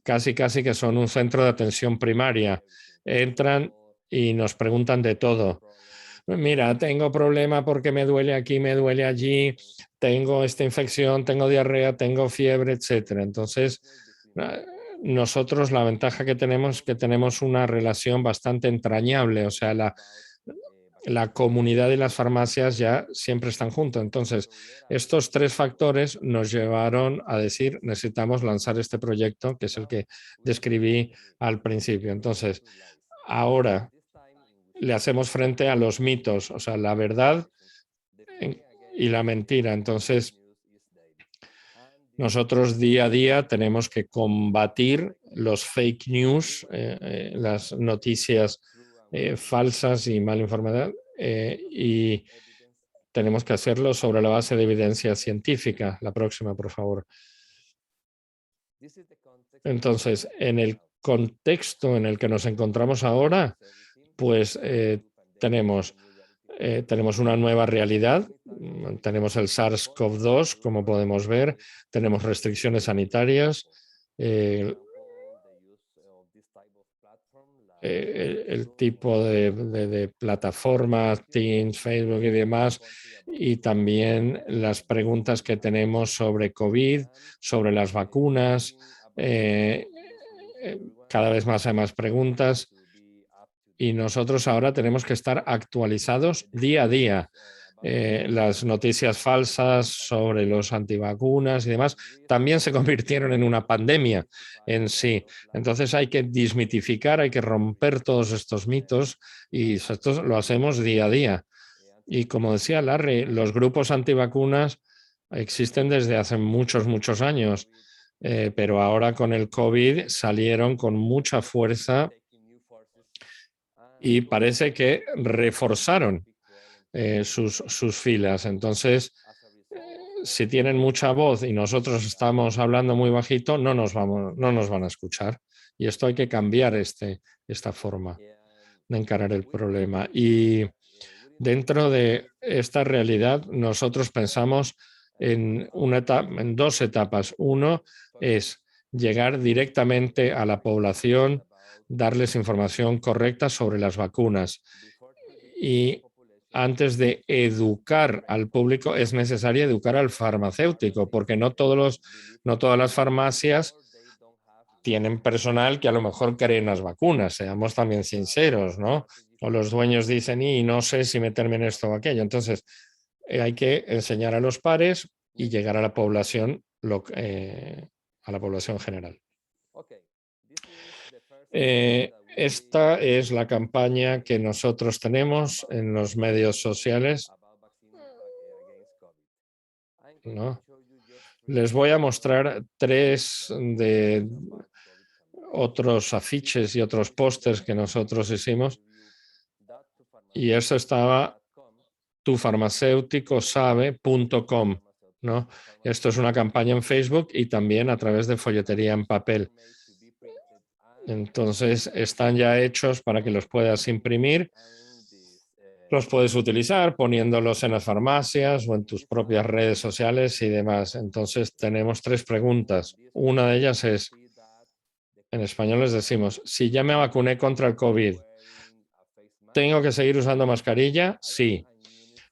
casi que son un centro de atención primaria. Entran y nos preguntan de todo. Mira, tengo problema porque me duele aquí, me duele allí, tengo esta infección, tengo diarrea, tengo fiebre, etcétera. Entonces, nosotros la ventaja que tenemos es que tenemos una relación bastante entrañable, o sea, la comunidad y las farmacias ya siempre están juntos. Entonces, estos tres factores nos llevaron a decir, necesitamos lanzar este proyecto, que es el que describí al principio. Entonces, ahora le hacemos frente a los mitos, o sea, la verdad y la mentira. Entonces, Nosotros día a día tenemos que combatir los fake news, las noticias falsas y mal informadas, y tenemos que hacerlo sobre la base de evidencia científica. La próxima, por favor. Entonces, en el contexto en el que nos encontramos ahora, pues tenemos una nueva realidad, tenemos el SARS-CoV-2, como podemos ver, tenemos restricciones sanitarias, el tipo de plataformas, Teams, Facebook y demás, y también las preguntas que tenemos sobre COVID, sobre las vacunas. Cada vez más hay más preguntas y nosotros ahora tenemos que estar actualizados día a día. Las noticias falsas sobre los antivacunas y demás también se convirtieron en una pandemia en sí. Entonces hay que desmitificar, hay que romper todos estos mitos y esto lo hacemos día a día. Y como decía Larry, los grupos antivacunas existen desde hace muchos, muchos años, pero ahora con el COVID salieron con mucha fuerza y parece que reforzaron sus filas. Entonces, si tienen mucha voz y nosotros estamos hablando muy bajito, no nos van a escuchar. Y esto hay que cambiar esta forma de encarar el problema. Y dentro de esta realidad, nosotros pensamos en dos etapas. Uno es llegar directamente a la población, darles información correcta sobre las vacunas. Y antes de educar al público es necesario educar al farmacéutico, porque no todas las farmacias tienen personal que a lo mejor cree en las vacunas, seamos también sinceros, ¿no? O los dueños dicen, y no sé si meterme en esto o aquello. Entonces, hay que enseñar a los pares y llegar a la población, a la población general. Esta es la campaña que nosotros tenemos en los medios sociales, ¿no? Les voy a mostrar 3 de otros afiches y otros pósters que nosotros hicimos. Y eso estaba tufarmacéuticosabe.com, ¿no? Esto es una campaña en Facebook y también a través de folletería en papel. Entonces, están ya hechos para que los puedas imprimir. Los puedes utilizar poniéndolos en las farmacias o en tus propias redes sociales y demás. Entonces, tenemos 3 preguntas. Una de ellas es, en español les decimos, si ya me vacuné contra el COVID, ¿tengo que seguir usando mascarilla? Sí.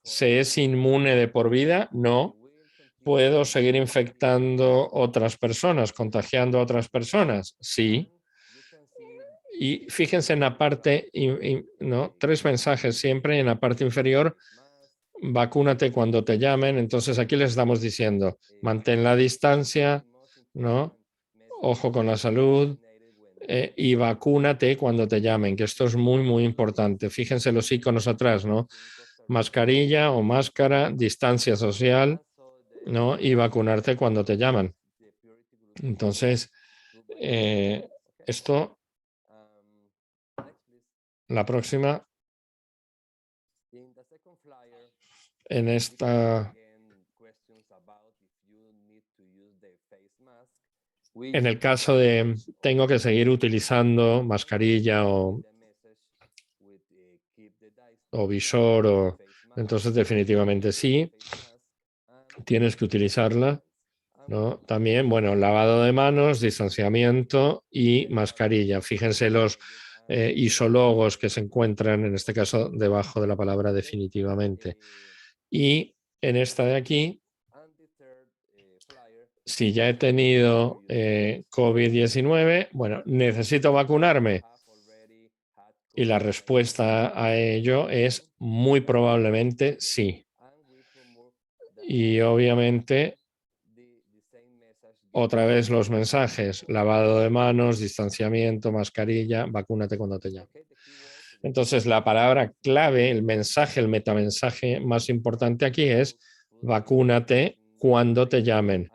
¿Se es inmune de por vida? No. ¿Puedo seguir infectando otras personas, contagiando a otras personas? Sí. Y fíjense en la parte, ¿no? 3 mensajes siempre en la parte inferior. Vacúnate cuando te llamen. Entonces aquí les estamos diciendo, mantén la distancia, ¿no? Ojo con la salud y vacúnate cuando te llamen, que esto es muy, muy importante. Fíjense los iconos atrás, ¿no? Mascarilla o máscara, distancia social, ¿no? Y vacunarte cuando te llaman. Entonces, esto, la próxima, en esta, en el caso de tengo que seguir utilizando mascarilla o visor, entonces definitivamente sí, tienes que utilizarla, ¿no? También, bueno, lavado de manos, distanciamiento y mascarilla. Fíjense los isologos que se encuentran, en este caso, debajo de la palabra definitivamente. Y en esta de aquí, si ya he tenido COVID-19, bueno, ¿necesito vacunarme? Y la respuesta a ello es muy probablemente sí. Y obviamente, otra vez los mensajes, lavado de manos, distanciamiento, mascarilla, vacúnate cuando te llamen. Entonces, la palabra clave, el mensaje, el metamensaje más importante aquí es vacúnate cuando te llamen.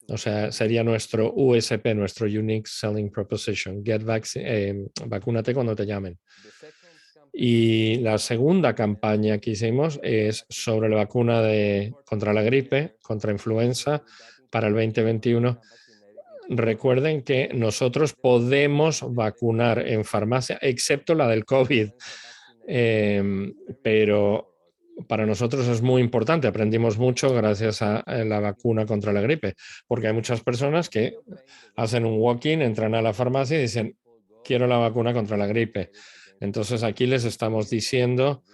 O sea, sería nuestro USP, nuestro Unique Selling Proposition. Vacúnate cuando te llamen. Y la segunda campaña que hicimos es sobre la vacuna contra la gripe, contra influenza, para el 2021. Recuerden que nosotros podemos vacunar en farmacia, excepto la del COVID, pero para nosotros es muy importante. Aprendimos mucho gracias a la vacuna contra la gripe, porque hay muchas personas que hacen un walk-in, entran a la farmacia y dicen, quiero la vacuna contra la gripe. Entonces aquí les estamos diciendo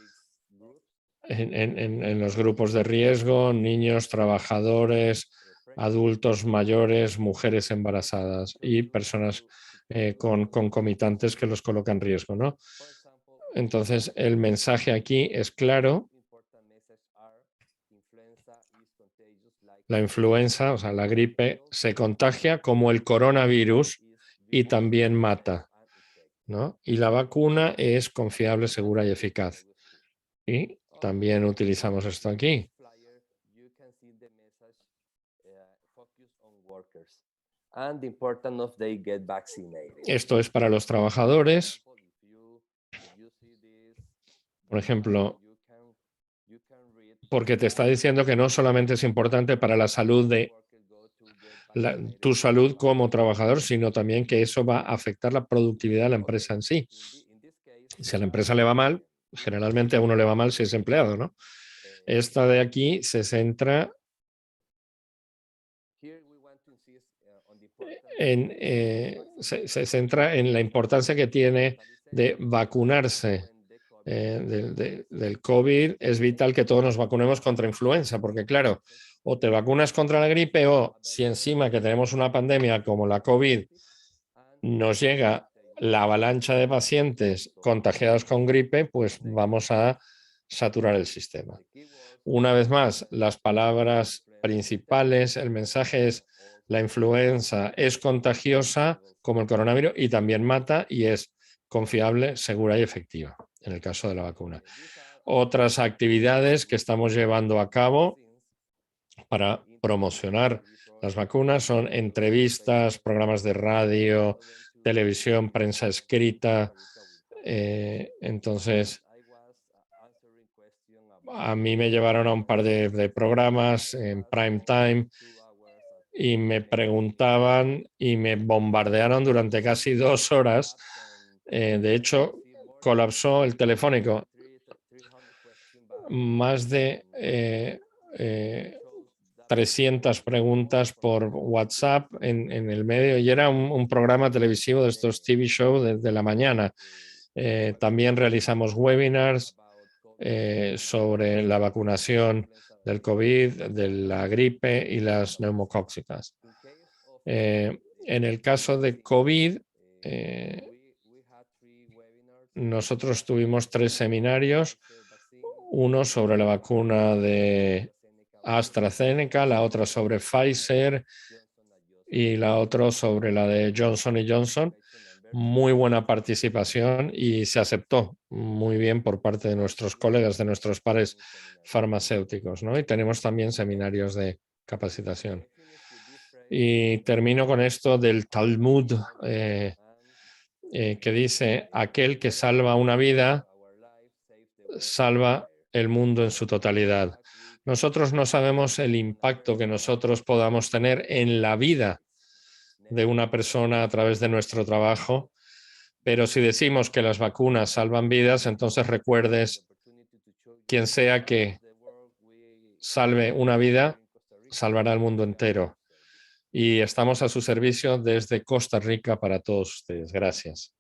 en los grupos de riesgo, niños, trabajadores, adultos mayores, mujeres embarazadas y personas con concomitantes que los colocan en riesgo, ¿no? Entonces, el mensaje aquí es claro. La influenza, o sea, la gripe, se contagia como el coronavirus y también mata, ¿no? Y la vacuna es confiable, segura y eficaz. Y también utilizamos esto aquí. Esto es para los trabajadores. Por ejemplo, porque te está diciendo que no solamente es importante para la salud de tu salud como trabajador, sino también que eso va a afectar la productividad de la empresa en sí. Si a la empresa le va mal, generalmente a uno le va mal si es empleado, ¿no? Esta de aquí se centra se centra en la importancia que tiene de vacunarse del COVID. Es vital que todos nos vacunemos contra influenza, porque claro, o te vacunas contra la gripe o si encima que tenemos una pandemia como la COVID nos llega la avalancha de pacientes contagiados con gripe, pues vamos a saturar el sistema. Una vez más, las palabras principales, el mensaje es: la influenza es contagiosa como el coronavirus y también mata y es confiable, segura y efectiva en el caso de la vacuna. Otras actividades que estamos llevando a cabo para promocionar las vacunas son entrevistas, programas de radio, televisión, prensa escrita. Entonces, a mí me llevaron a un par de programas en prime time y me preguntaban y me bombardearon durante casi 2 horas. De hecho, colapsó el telefónico. Más de 300 preguntas por WhatsApp en el medio y era un programa televisivo de estos TV shows de la mañana. También realizamos webinars sobre la vacunación del COVID, de la gripe y las neumocóxicas. En el caso de COVID, nosotros tuvimos 3 seminarios, uno sobre la vacuna de AstraZeneca, la otra sobre Pfizer y la otra sobre la de Johnson Johnson. Muy buena participación y se aceptó muy bien por parte de nuestros colegas, de nuestros pares farmacéuticos, ¿no? Y tenemos también seminarios de capacitación. Y termino con esto del Talmud, que dice: aquel que salva una vida, salva el mundo en su totalidad. Nosotros no sabemos el impacto que nosotros podamos tener en la vida de una persona a través de nuestro trabajo, pero si decimos que las vacunas salvan vidas, entonces recuerdes, quien sea que salve una vida, salvará el mundo entero. Y estamos a su servicio desde Costa Rica para todos ustedes. Gracias.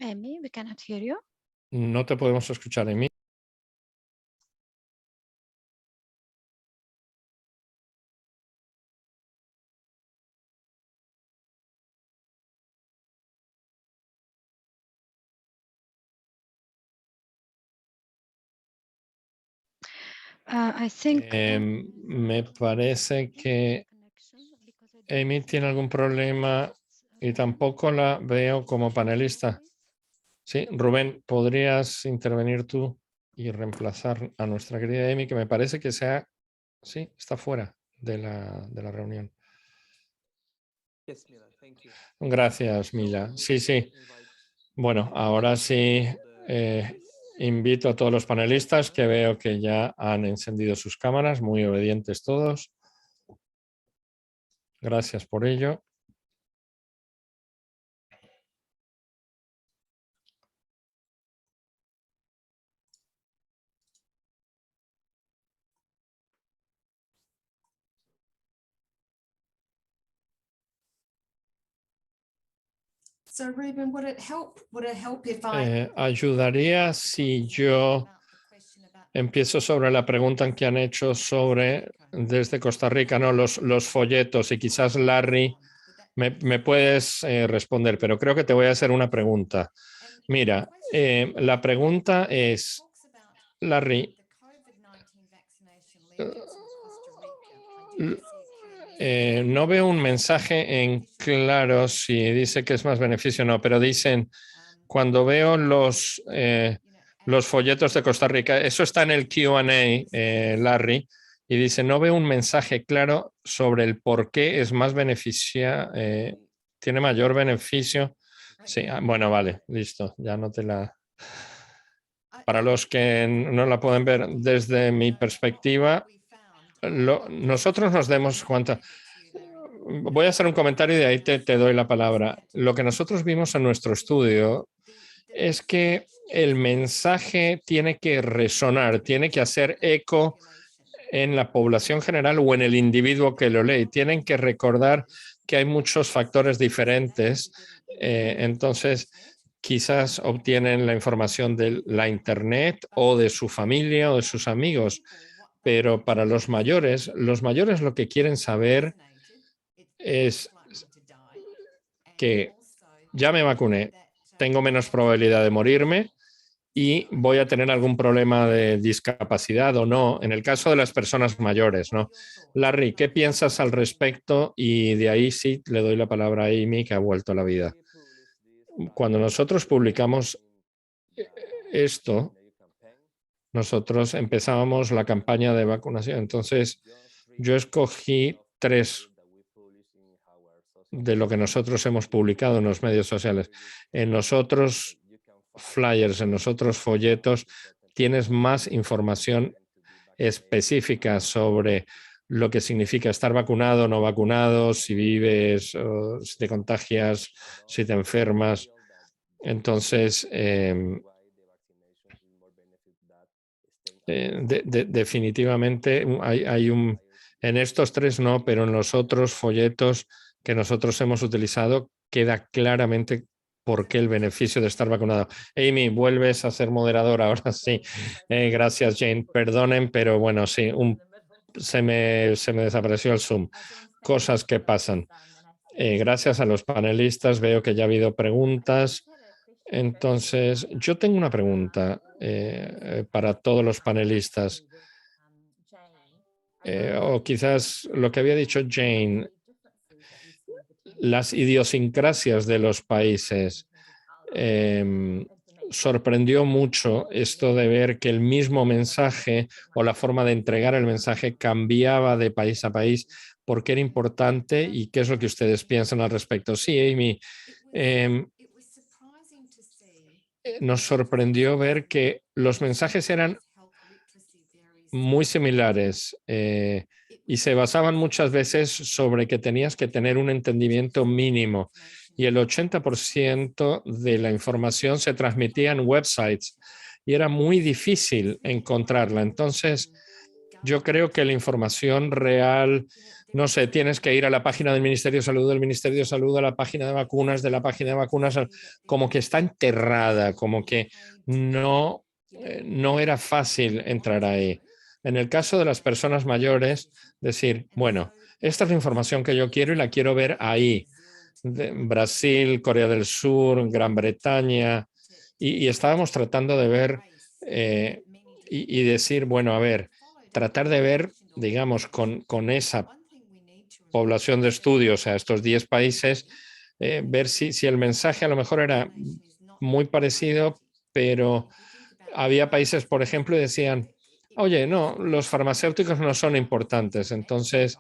Amy, we cannot hear you. No te podemos escuchar, Emi. Me parece que Amy tiene algún problema y tampoco la veo como panelista. Sí, Rubén, ¿podrías intervenir tú y reemplazar a nuestra querida Amy, que me parece que sí, está fuera de la reunión? Gracias, Mila. Sí. Bueno, ahora sí invito a todos los panelistas que veo que ya han encendido sus cámaras, muy obedientes todos. Gracias por ello. Ayudaría si yo empiezo sobre la pregunta que han hecho sobre desde Costa Rica, ¿no? Los folletos, y quizás Larry me puedes responder, pero creo que te voy a hacer una pregunta. Mira, la pregunta es, Larry, no veo un mensaje en claro si dice que es más beneficio o no, pero dicen, cuando veo los folletos de Costa Rica, eso está en el Q&A, Larry, y dice, no veo un mensaje claro sobre el por qué es más tiene mayor beneficio. Sí, bueno, vale, listo, ya no te la... Para los que no la pueden ver desde mi perspectiva, nosotros nos demos cuenta. Voy a hacer un comentario y de ahí te doy la palabra. Lo que nosotros vimos en nuestro estudio es que el mensaje tiene que resonar, tiene que hacer eco en la población general o en el individuo que lo lee. Tienen que recordar que hay muchos factores diferentes. Entonces, quizás obtienen la información de la Internet o de su familia o de sus amigos. Pero para los mayores lo que quieren saber es que ya me vacuné, tengo menos probabilidad de morirme y voy a tener algún problema de discapacidad o no, en el caso de las personas mayores, ¿no? Larry, ¿qué piensas al respecto? Y de ahí sí le doy la palabra a Amy, que ha vuelto a la vida. Cuando nosotros publicamos esto, nosotros empezábamos la campaña de vacunación. Entonces, yo escogí 3 de lo que nosotros hemos publicado en los medios sociales. En nosotros flyers, en nosotros folletos, tienes más información específica sobre lo que significa estar vacunado o no vacunado, si vives, si te contagias, si te enfermas. Entonces, definitivamente en estos 3 no, pero en los otros folletos que nosotros hemos utilizado queda claramente por qué el beneficio de estar vacunado. Amy, vuelves a ser moderadora ahora sí. Gracias, Jane. Perdonen, pero bueno, sí, se me desapareció el Zoom. Cosas que pasan. Gracias a los panelistas, veo que ya ha habido preguntas. Entonces, yo tengo una pregunta para todos los panelistas. O quizás lo que había dicho Jane, las idiosincrasias de los países. Sorprendió mucho esto de ver que el mismo mensaje o la forma de entregar el mensaje cambiaba de país a país. ¿Por qué era importante y qué es lo que ustedes piensan al respecto? Sí, Amy, nos sorprendió ver que los mensajes eran muy similares y se basaban muchas veces sobre que tenías que tener un entendimiento mínimo y el 80% de la información se transmitía en websites y era muy difícil encontrarla. Entonces, yo creo que la información real, no sé, tienes que ir a la página del Ministerio de Salud, a la página de vacunas, de la página de vacunas, como que está enterrada, como que no era fácil entrar ahí. En el caso de las personas mayores, decir, bueno, esta es la información que yo quiero y la quiero ver ahí. Brasil, Corea del Sur, Gran Bretaña, y estábamos tratando de ver y decir, bueno, a ver, tratar de ver, digamos, con esa población de estudios a estos 10 países, ver si el mensaje a lo mejor era muy parecido, pero había países, por ejemplo, y decían, oye, no, los farmacéuticos no son importantes. Entonces,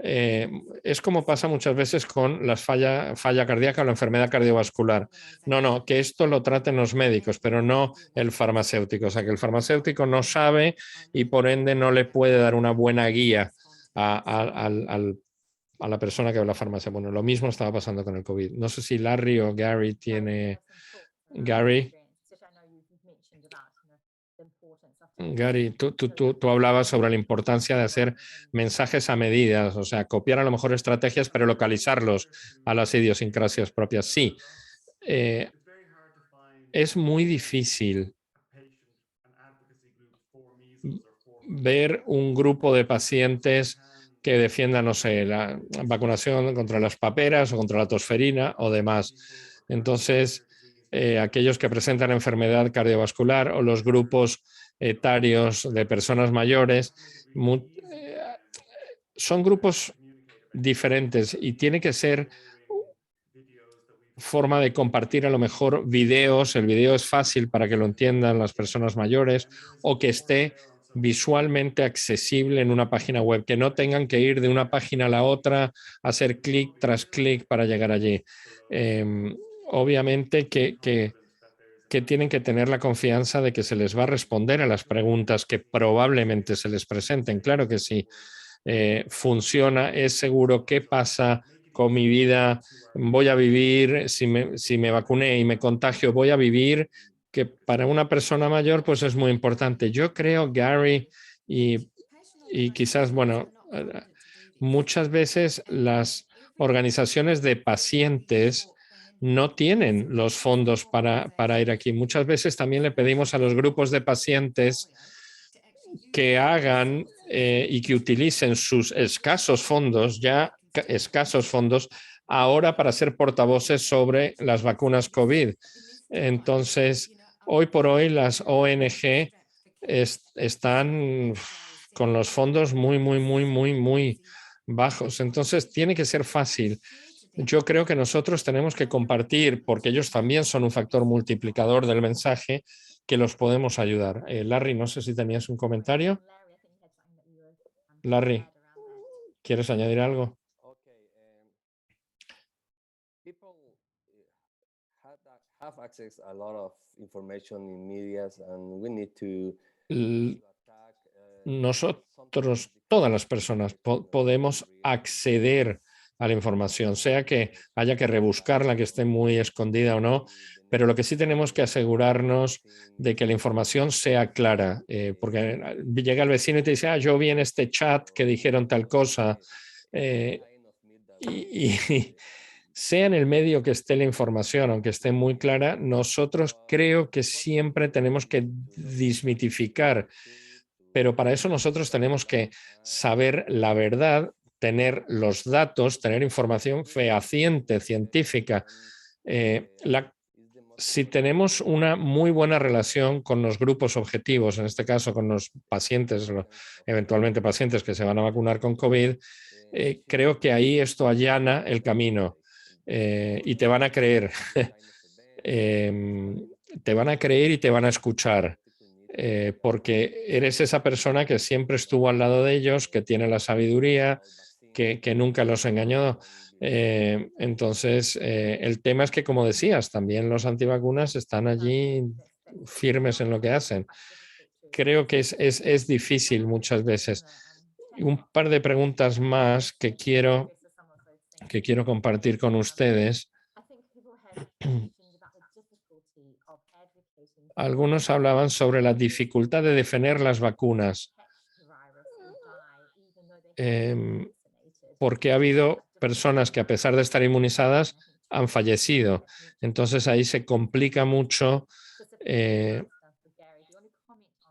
es como pasa muchas veces con la falla cardíaca o la enfermedad cardiovascular. No, que esto lo traten los médicos, pero no el farmacéutico. O sea, que el farmacéutico no sabe y por ende no le puede dar una buena guía a la persona que va a la farmacia. Bueno, lo mismo estaba pasando con el COVID. No sé si Larry o Gary tiene... Gary. Gary, tú hablabas sobre la importancia de hacer mensajes a medidas, o sea, copiar a lo mejor estrategias, pero localizarlos a las idiosincrasias propias. Sí, es muy difícil ver un grupo de pacientes que defiendan, no sé, la vacunación contra las paperas o contra la tosferina o demás. Entonces, aquellos que presentan enfermedad cardiovascular o los grupos etarios de personas mayores, son grupos diferentes y tiene que ser forma de compartir a lo mejor videos. El video es fácil para que lo entiendan las personas mayores o que esté visualmente accesible en una página web, que no tengan que ir de una página a la otra, hacer clic tras clic para llegar allí. Obviamente que tienen que tener la confianza de que se les va a responder a las preguntas que probablemente se les presenten. Claro que sí, funciona, es seguro. ¿Qué pasa con mi vida? Voy a vivir, si me vacuné y me contagio, voy a vivir, que para una persona mayor pues es muy importante. Yo creo, Gary, y quizás, bueno, muchas veces las organizaciones de pacientes no tienen los fondos para ir aquí. Muchas veces también le pedimos a los grupos de pacientes que hagan y que utilicen sus escasos fondos, ahora para ser portavoces sobre las vacunas COVID. Entonces, hoy por hoy las ONG están con los fondos muy bajos. Entonces, tiene que ser fácil. Yo creo que nosotros tenemos que compartir, porque ellos también son un factor multiplicador del mensaje, que los podemos ayudar. Larry, no sé si tenías un comentario. Larry, ¿quieres añadir algo? Nosotros, todas las personas, podemos acceder a la información, sea que haya que rebuscarla, que esté muy escondida o no, pero lo que sí tenemos que asegurarnos de que la información sea clara, porque llega el vecino y te dice, yo vi en este chat que dijeron tal cosa, y sea en el medio que esté la información, aunque esté muy clara, nosotros creo que siempre tenemos que desmitificar, pero para eso nosotros tenemos que saber la verdad, tener los datos, tener información fehaciente, científica. Si tenemos una muy buena relación con los grupos objetivos, en este caso con los pacientes, eventualmente pacientes que se van a vacunar con COVID, creo que ahí esto allana el camino y te van a creer. Te van a creer y te van a escuchar. Porque eres esa persona que siempre estuvo al lado de ellos, que tiene la sabiduría, que nunca los engañó. Entonces, el tema es que, como decías, también los antivacunas están allí firmes en lo que hacen. Creo que es difícil muchas veces. Un par de preguntas más que quiero compartir con ustedes. Algunos hablaban sobre la dificultad de defender las vacunas, porque ha habido personas que, a pesar de estar inmunizadas, han fallecido. Entonces ahí se complica mucho.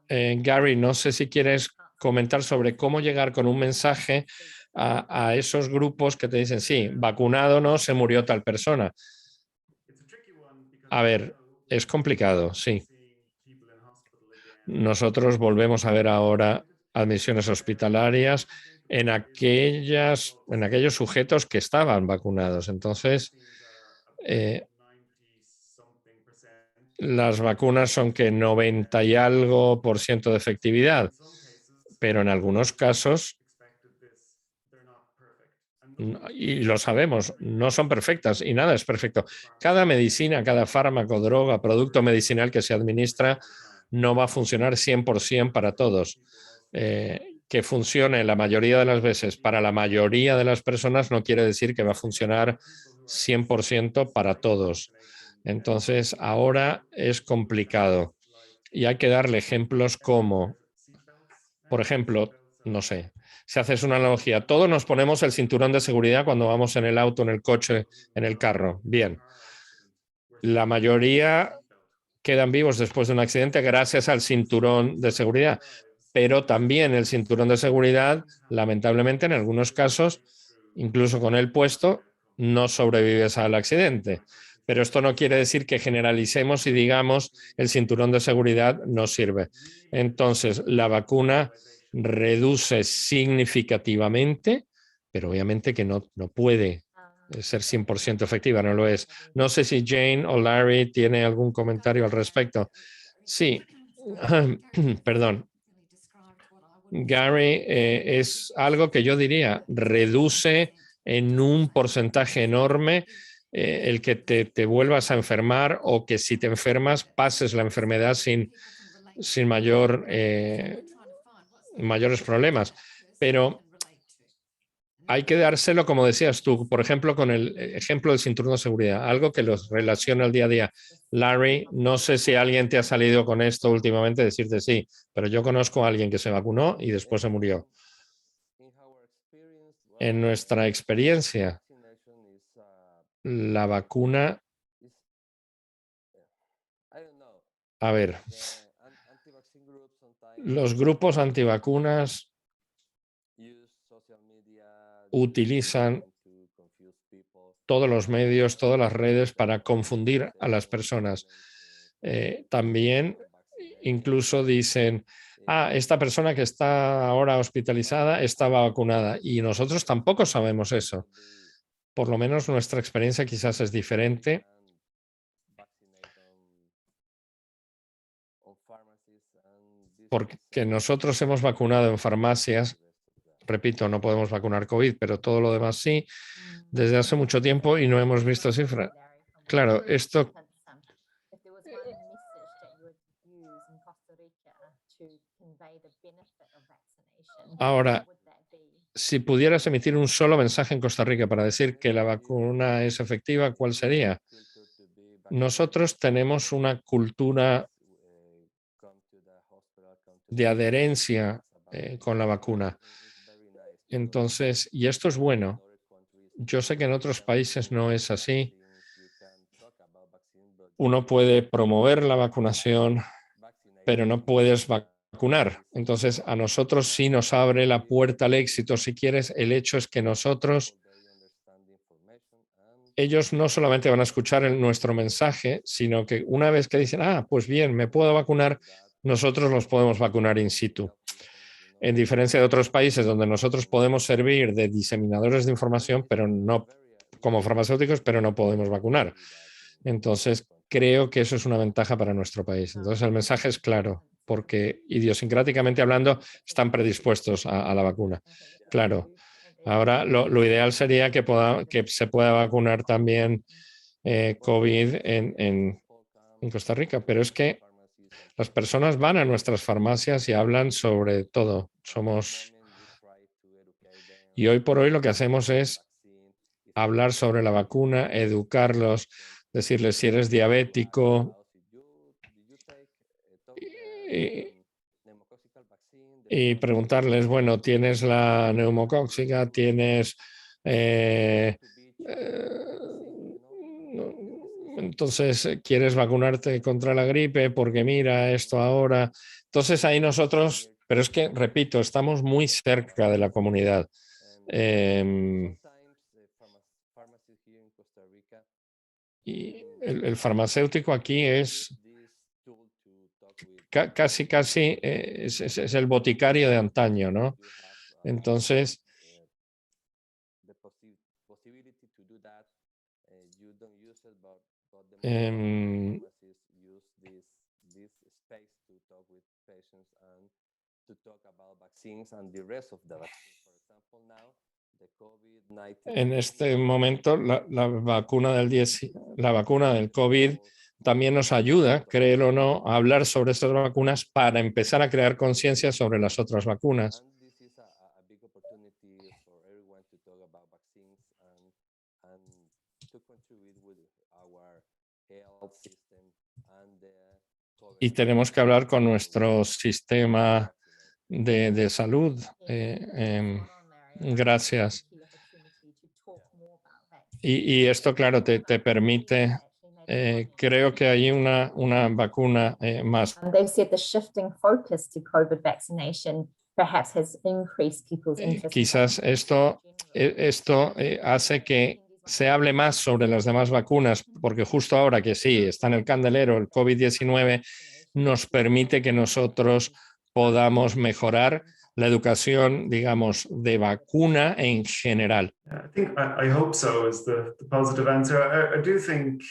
Gary, no sé si quieres comentar sobre cómo llegar con un mensaje a esos grupos que te dicen, sí, vacunado no, se murió tal persona. A ver, es complicado, sí. Nosotros volvemos a ver ahora admisiones hospitalarias en aquellos sujetos que estaban vacunados. Entonces, las vacunas son que 90 y algo por ciento de efectividad, pero en algunos casos, y lo sabemos, no son perfectas y nada es perfecto. Cada medicina, cada fármaco, droga, producto medicinal que se administra no va a funcionar 100% para todos. Que funcione la mayoría de las veces para la mayoría de las personas no quiere decir que va a funcionar 100% para todos. Entonces, ahora es complicado y hay que darle ejemplos como, por ejemplo, no sé, si haces una analogía, todos nos ponemos el cinturón de seguridad cuando vamos en el auto, en el coche, en el carro. Bien, la mayoría quedan vivos después de un accidente gracias al cinturón de seguridad, pero también el cinturón de seguridad, lamentablemente, en algunos casos, incluso con el puesto, no sobrevives al accidente. Pero esto no quiere decir que generalicemos y digamos el cinturón de seguridad no sirve. Entonces, la vacuna reduce significativamente, pero obviamente que no puede ser 100% efectiva, no lo es. No sé si Jane o Larry tiene algún comentario al respecto. Sí, perdón. Gary, es algo que yo diría, reduce en un porcentaje enorme el que te vuelvas a enfermar o que si te enfermas pases la enfermedad sin mayores problemas. Pero hay que dárselo, como decías tú, por ejemplo, con el ejemplo del cinturón de seguridad, algo que los relaciona al día a día. Larry, no sé si alguien te ha salido con esto últimamente, decirte sí, pero yo conozco a alguien que se vacunó y después se murió. En nuestra experiencia, la vacuna, a ver, los grupos antivacunas utilizan todos los medios, todas las redes para confundir a las personas. También incluso dicen, esta persona que está ahora hospitalizada estaba vacunada y nosotros tampoco sabemos eso. Por lo menos nuestra experiencia quizás es diferente. Porque nosotros hemos vacunado en farmacias, repito, no podemos vacunar COVID, pero todo lo demás sí, desde hace mucho tiempo y no hemos visto cifras. Claro, esto. Ahora, si pudieras emitir un solo mensaje en Costa Rica para decir que la vacuna es efectiva, ¿cuál sería? Nosotros tenemos una cultura de adherencia con la vacuna. Entonces, y esto es bueno. Yo sé que en otros países no es así. Uno puede promover la vacunación, pero no puedes vacunar. Entonces, a nosotros sí nos abre la puerta al éxito. Si quieres, el hecho es que ellos no solamente van a escuchar nuestro mensaje, sino que una vez que dicen, pues bien, me puedo vacunar, nosotros los podemos vacunar in situ. En diferencia de otros países donde nosotros podemos servir de diseminadores de información, pero no como farmacéuticos, pero no podemos vacunar. Entonces, creo que eso es una ventaja para nuestro país. Entonces, el mensaje es claro, porque idiosincráticamente hablando, están predispuestos a la vacuna. Claro. Ahora, lo ideal sería que se pueda vacunar también COVID en Costa Rica, pero es que las personas van a nuestras farmacias y hablan sobre todo. Y hoy por hoy lo que hacemos es hablar sobre la vacuna, educarlos, decirles si eres diabético y preguntarles, bueno, ¿tienes la neumocóxica? ¿Tienes... entonces, ¿quieres vacunarte contra la gripe? Porque mira esto ahora. Entonces, ahí nosotros, pero es que, repito, estamos muy cerca de la comunidad. Y el farmacéutico aquí es casi es el boticario de antaño, ¿no? Entonces, en este momento la vacuna del COVID también nos ayuda, créelo o no, a hablar sobre estas vacunas para empezar a crear conciencia sobre las otras vacunas. Y tenemos que hablar con nuestro sistema de salud. Gracias. Y esto, claro, te permite, creo que hay una vacuna más. They've said the shifting focus to COVID vaccination perhaps has increased people's interest. Quizás esto hace que se hable más sobre las demás vacunas, porque justo ahora que sí, está en el candelero el COVID-19, nos permite que nosotros podamos mejorar la educación, digamos, de vacuna en general. I hope so is the positive answer. I do think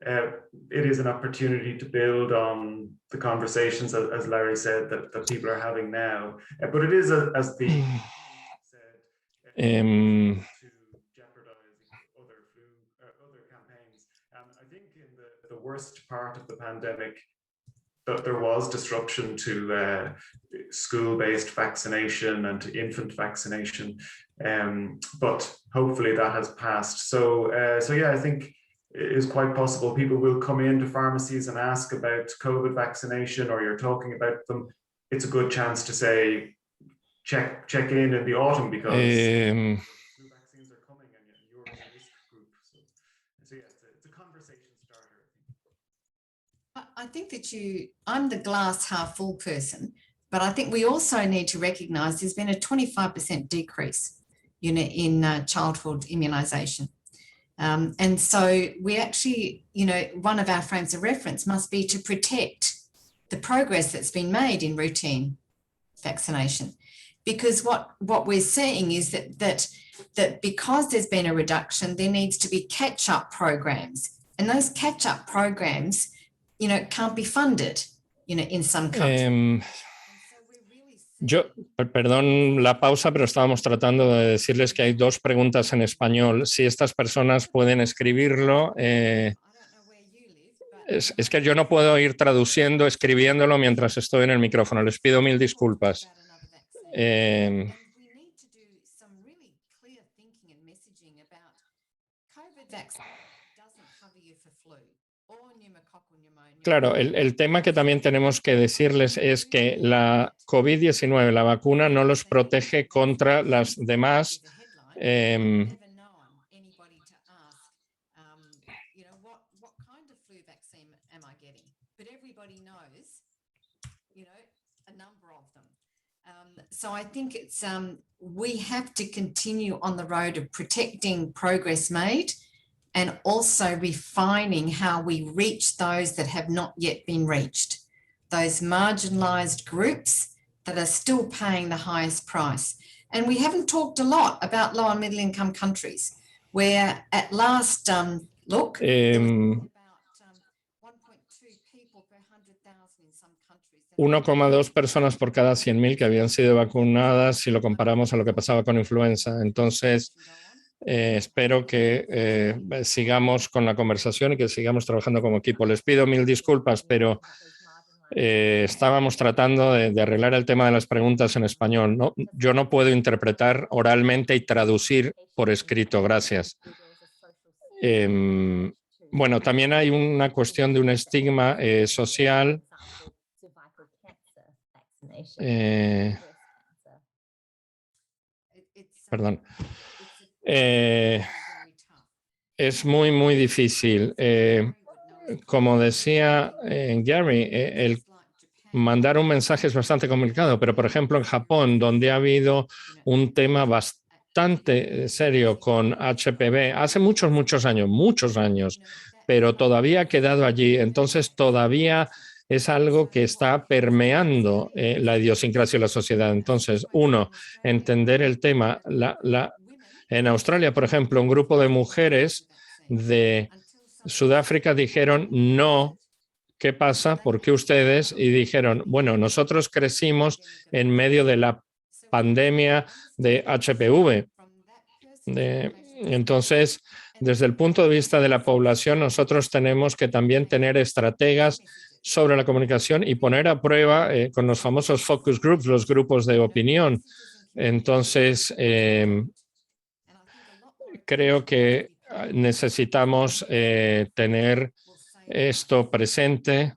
it is an opportunity to build on the conversations, as Larry said, that people are having now. But it is, as the said, to jeopardize other campaigns. I think in the worst part of the pandemic, that there was disruption to school-based vaccination and to infant vaccination, but hopefully that has passed. So yeah, I think it is quite possible people will come into pharmacies and ask about COVID vaccination, or you're talking about them. It's a good chance to say, check in the autumn, because flu vaccines are coming and you're in a risk group. So yeah, it's a conversation starter. I think that I'm the glass half full person, but I think we also need to recognise there's been a 25% decrease, in childhood immunisation. And so we actually, one of our frames of reference must be to protect the progress that's been made in routine vaccination. Because what we're seeing is that because there's been a reduction, there needs to be catch-up programs. And those catch-up programs, can't be funded, in some countries. Perdón la pausa, pero estábamos tratando de decirles que hay dos preguntas en español. Si estas personas pueden escribirlo, es que yo no puedo ir escribiéndolo mientras estoy en el micrófono. Les pido mil disculpas. Claro, el tema que también tenemos que decirles es que la COVID-19, la vacuna, no los protege contra las demás. So I think it's we have to continue on the road of protecting progress made, and also refining how we reach those that have not yet been reached, those marginalised groups that are still paying the highest price. And we haven't talked a lot about low and middle income countries, where at last look, about 1.2 people per 100,000 in some countries. 1,2 personas por cada 100.000 que habían sido vacunadas si lo comparamos a lo que pasaba con influenza. Entonces, espero que sigamos con la conversación y que sigamos trabajando como equipo. Les pido mil disculpas, pero estábamos tratando de arreglar el tema de las preguntas en español, ¿no? Yo no puedo interpretar oralmente y traducir por escrito. Gracias. Bueno, también hay una cuestión de un estigma social. Perdón. Es muy, muy difícil. Como decía Gary, el mandar un mensaje es bastante complicado, pero por ejemplo en Japón, donde ha habido un tema bastante serio con HPV hace muchos años, pero todavía ha quedado allí. Entonces todavía es algo que está permeando la idiosincrasia de la sociedad. Entonces, uno, entender el tema. En Australia, por ejemplo, un grupo de mujeres de Sudáfrica dijeron no. ¿Qué pasa? ¿Por qué ustedes? Y dijeron, bueno, nosotros crecimos en medio de la pandemia de HPV. Entonces, desde el punto de vista de la población, nosotros tenemos que también tener estrategas sobre la comunicación y poner a prueba con los famosos focus groups, los grupos de opinión. Entonces, creo que necesitamos tener esto presente.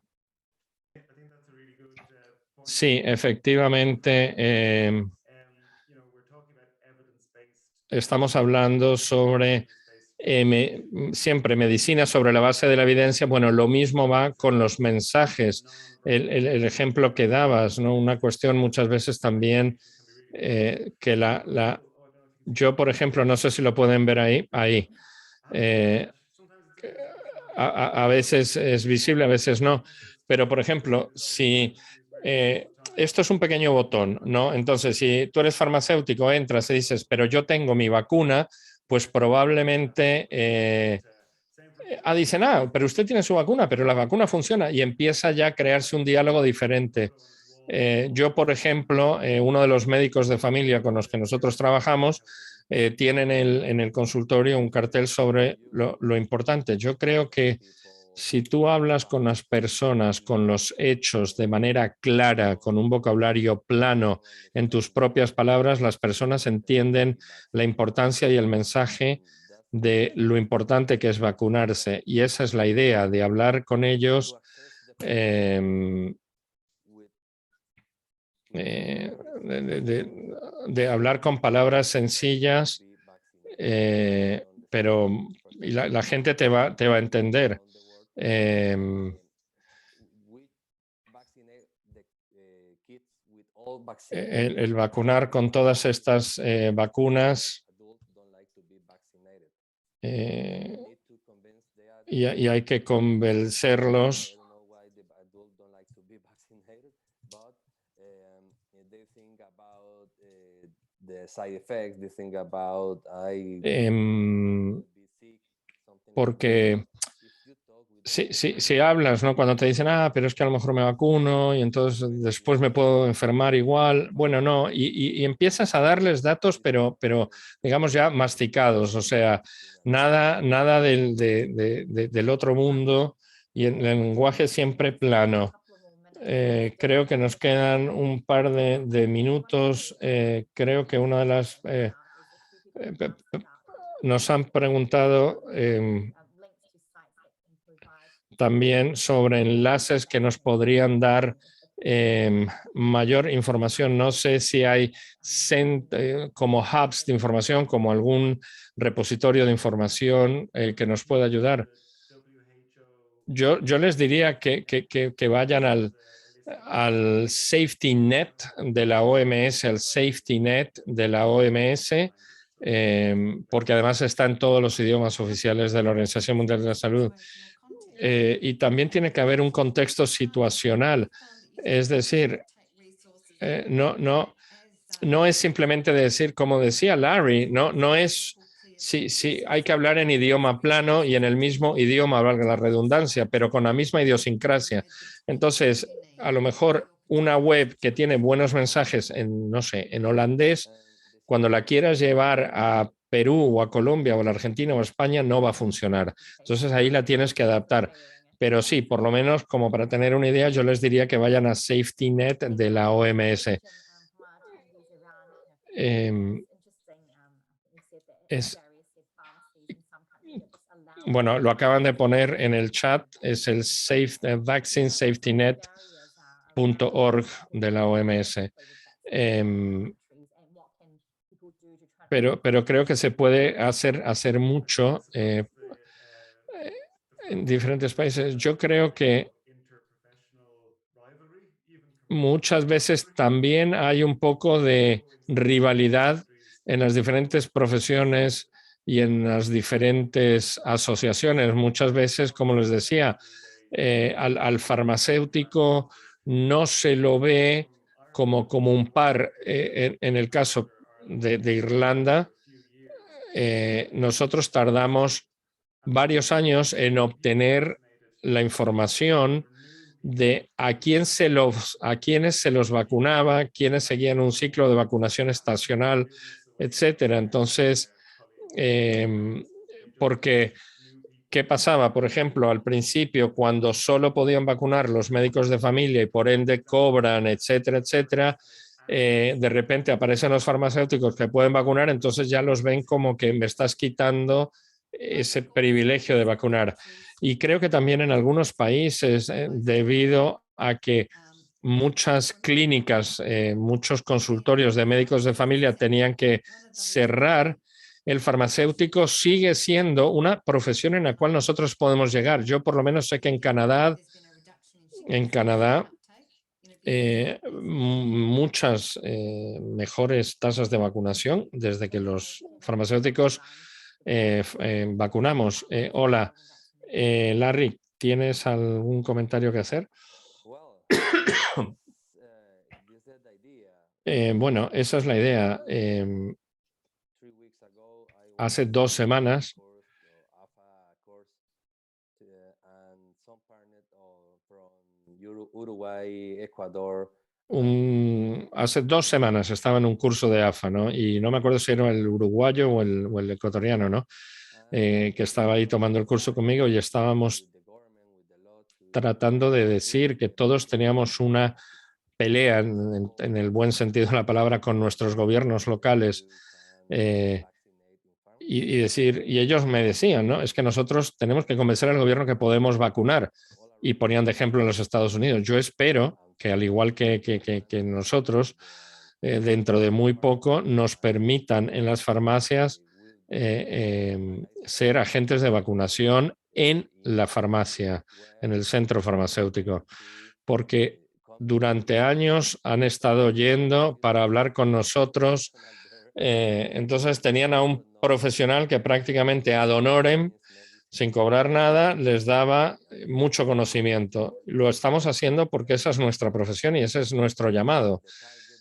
Sí, efectivamente, estamos hablando sobre siempre medicina sobre la base de la evidencia. Bueno, lo mismo va con los mensajes. El ejemplo que dabas, ¿no? Una cuestión muchas veces también que yo, por ejemplo, no sé si lo pueden ver ahí. A veces es visible, a veces no. Pero, por ejemplo, si esto es un pequeño botón, ¿no? Entonces, si tú eres farmacéutico, entras y dices, pero yo tengo mi vacuna, pues probablemente dicen, pero usted tiene su vacuna, pero la vacuna funciona y empieza ya a crearse un diálogo diferente. Yo, por ejemplo, uno de los médicos de familia con los que nosotros trabajamos tienen en el consultorio un cartel sobre lo importante. Yo creo que si tú hablas con las personas, con los hechos de manera clara, con un vocabulario plano, en tus propias palabras, las personas entienden la importancia y el mensaje de lo importante que es vacunarse. Y esa es la idea, de hablar con ellos de hablar con palabras sencillas, pero la gente te va a entender. El vacunar con todas estas vacunas y hay que convencerlos. Porque si hablas, ¿no? Cuando te dicen, pero es que a lo mejor me vacuno y entonces después me puedo enfermar igual. Bueno, no, y empiezas a darles datos, pero digamos ya masticados, o sea, nada del otro mundo y el lenguaje siempre plano. Creo que nos quedan un par de minutos. Creo que una de las... nos han preguntado también sobre enlaces que nos podrían dar mayor información. No sé si hay como hubs de información, como algún repositorio de información que nos pueda ayudar. Yo les diría que vayan al Safety Net de la OMS, al Safety Net de la OMS, porque además está en todos los idiomas oficiales de la Organización Mundial de la Salud. Y también tiene que haber un contexto situacional, es decir, no es simplemente decir, como decía Larry, no es, sí, hay que hablar en idioma plano y en el mismo idioma, valga la redundancia, pero con la misma idiosincrasia. Entonces, a lo mejor una web que tiene buenos mensajes no sé, en holandés, cuando la quieras llevar a Perú o a Colombia o a la Argentina o a España, no va a funcionar. Entonces ahí la tienes que adaptar. Pero sí, por lo menos como para tener una idea, yo les diría que vayan a Safety Net de la OMS. Bueno, lo acaban de poner en el chat, es el vaccinesafetynet.org de la OMS. Pero creo que se puede hacer mucho en diferentes países. Yo creo que muchas veces también hay un poco de rivalidad en las diferentes profesiones y en las diferentes asociaciones. Muchas veces, como les decía, al farmacéutico no se lo ve como un par. En el caso de Irlanda, nosotros tardamos varios años en obtener la información de a quiénes se los vacunaba, quiénes seguían un ciclo de vacunación estacional, etcétera. Entonces, porque ¿qué pasaba? Por ejemplo, al principio, cuando solo podían vacunar los médicos de familia y por ende cobran, etcétera, etcétera, de repente aparecen los farmacéuticos que pueden vacunar, entonces ya los ven como que me estás quitando ese privilegio de vacunar. Y creo que también en algunos países, debido a que muchas clínicas, muchos consultorios de médicos de familia tenían que cerrar, el farmacéutico sigue siendo una profesión en la cual nosotros podemos llegar. Yo por lo menos sé que en Canadá muchas mejores tasas de vacunación desde que los farmacéuticos vacunamos. Hola, Larry, ¿tienes algún comentario que hacer? Bueno, esa es la idea. Hace 2 semanas hace 2 semanas estaba en un curso de AFA, ¿no? Y no me acuerdo si era el uruguayo o el ecuatoriano, ¿no? Que estaba ahí tomando el curso conmigo y estábamos tratando de decir que todos teníamos una pelea, en el buen sentido de la palabra, con nuestros gobiernos locales. Y ellos me decían, ¿no? Es que nosotros tenemos que convencer al gobierno que podemos vacunar. Y ponían de ejemplo en los Estados Unidos. Yo espero que, al igual que nosotros, dentro de muy poco nos permitan en las farmacias ser agentes de vacunación en la farmacia, en el centro farmacéutico. Porque durante años han estado yendo para hablar con nosotros. Entonces tenían a un profesional que prácticamente ad honorem, sin cobrar nada, les daba mucho conocimiento. Lo estamos haciendo porque esa es nuestra profesión y ese es nuestro llamado.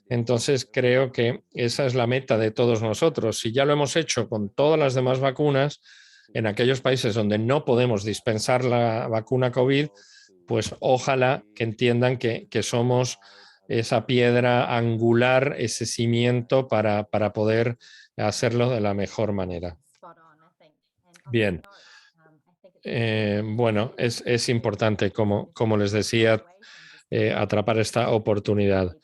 Entonces creo que esa es la meta de todos nosotros. Si ya lo hemos hecho con todas las demás vacunas, en aquellos países donde no podemos dispensar la vacuna COVID, pues ojalá que entiendan que somos esa piedra angular, ese cimiento para poder hacerlo de la mejor manera. Bien. Bueno, es importante, como les decía, atrapar esta oportunidad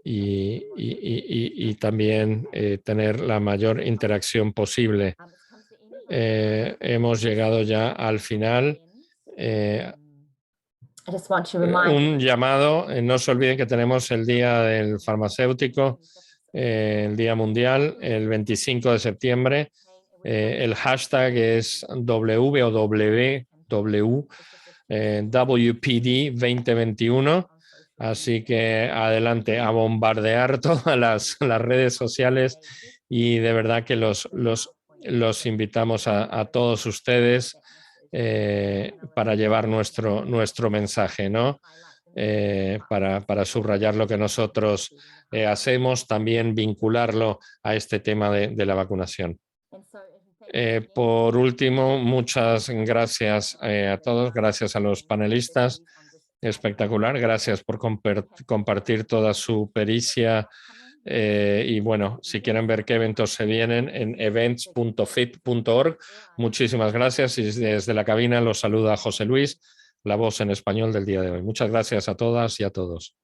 y también tener la mayor interacción posible. Hemos llegado ya al final. Un llamado, no se olviden que tenemos el Día del Farmacéutico, el Día Mundial, el 25 de septiembre. El hashtag es WPD 2021. Así que adelante a bombardear todas las redes sociales y de verdad que los invitamos a todos ustedes para llevar nuestro mensaje, ¿no? Para subrayar lo que nosotros hacemos, también vincularlo a este tema de la vacunación. Por último, muchas gracias a todos, gracias a los panelistas. Espectacular, gracias por compartir toda su pericia. Y bueno, si quieren ver qué eventos se vienen, en events.fit.org. Muchísimas gracias y desde la cabina los saluda José Luis, la voz en español del día de hoy. Muchas gracias a todas y a todos.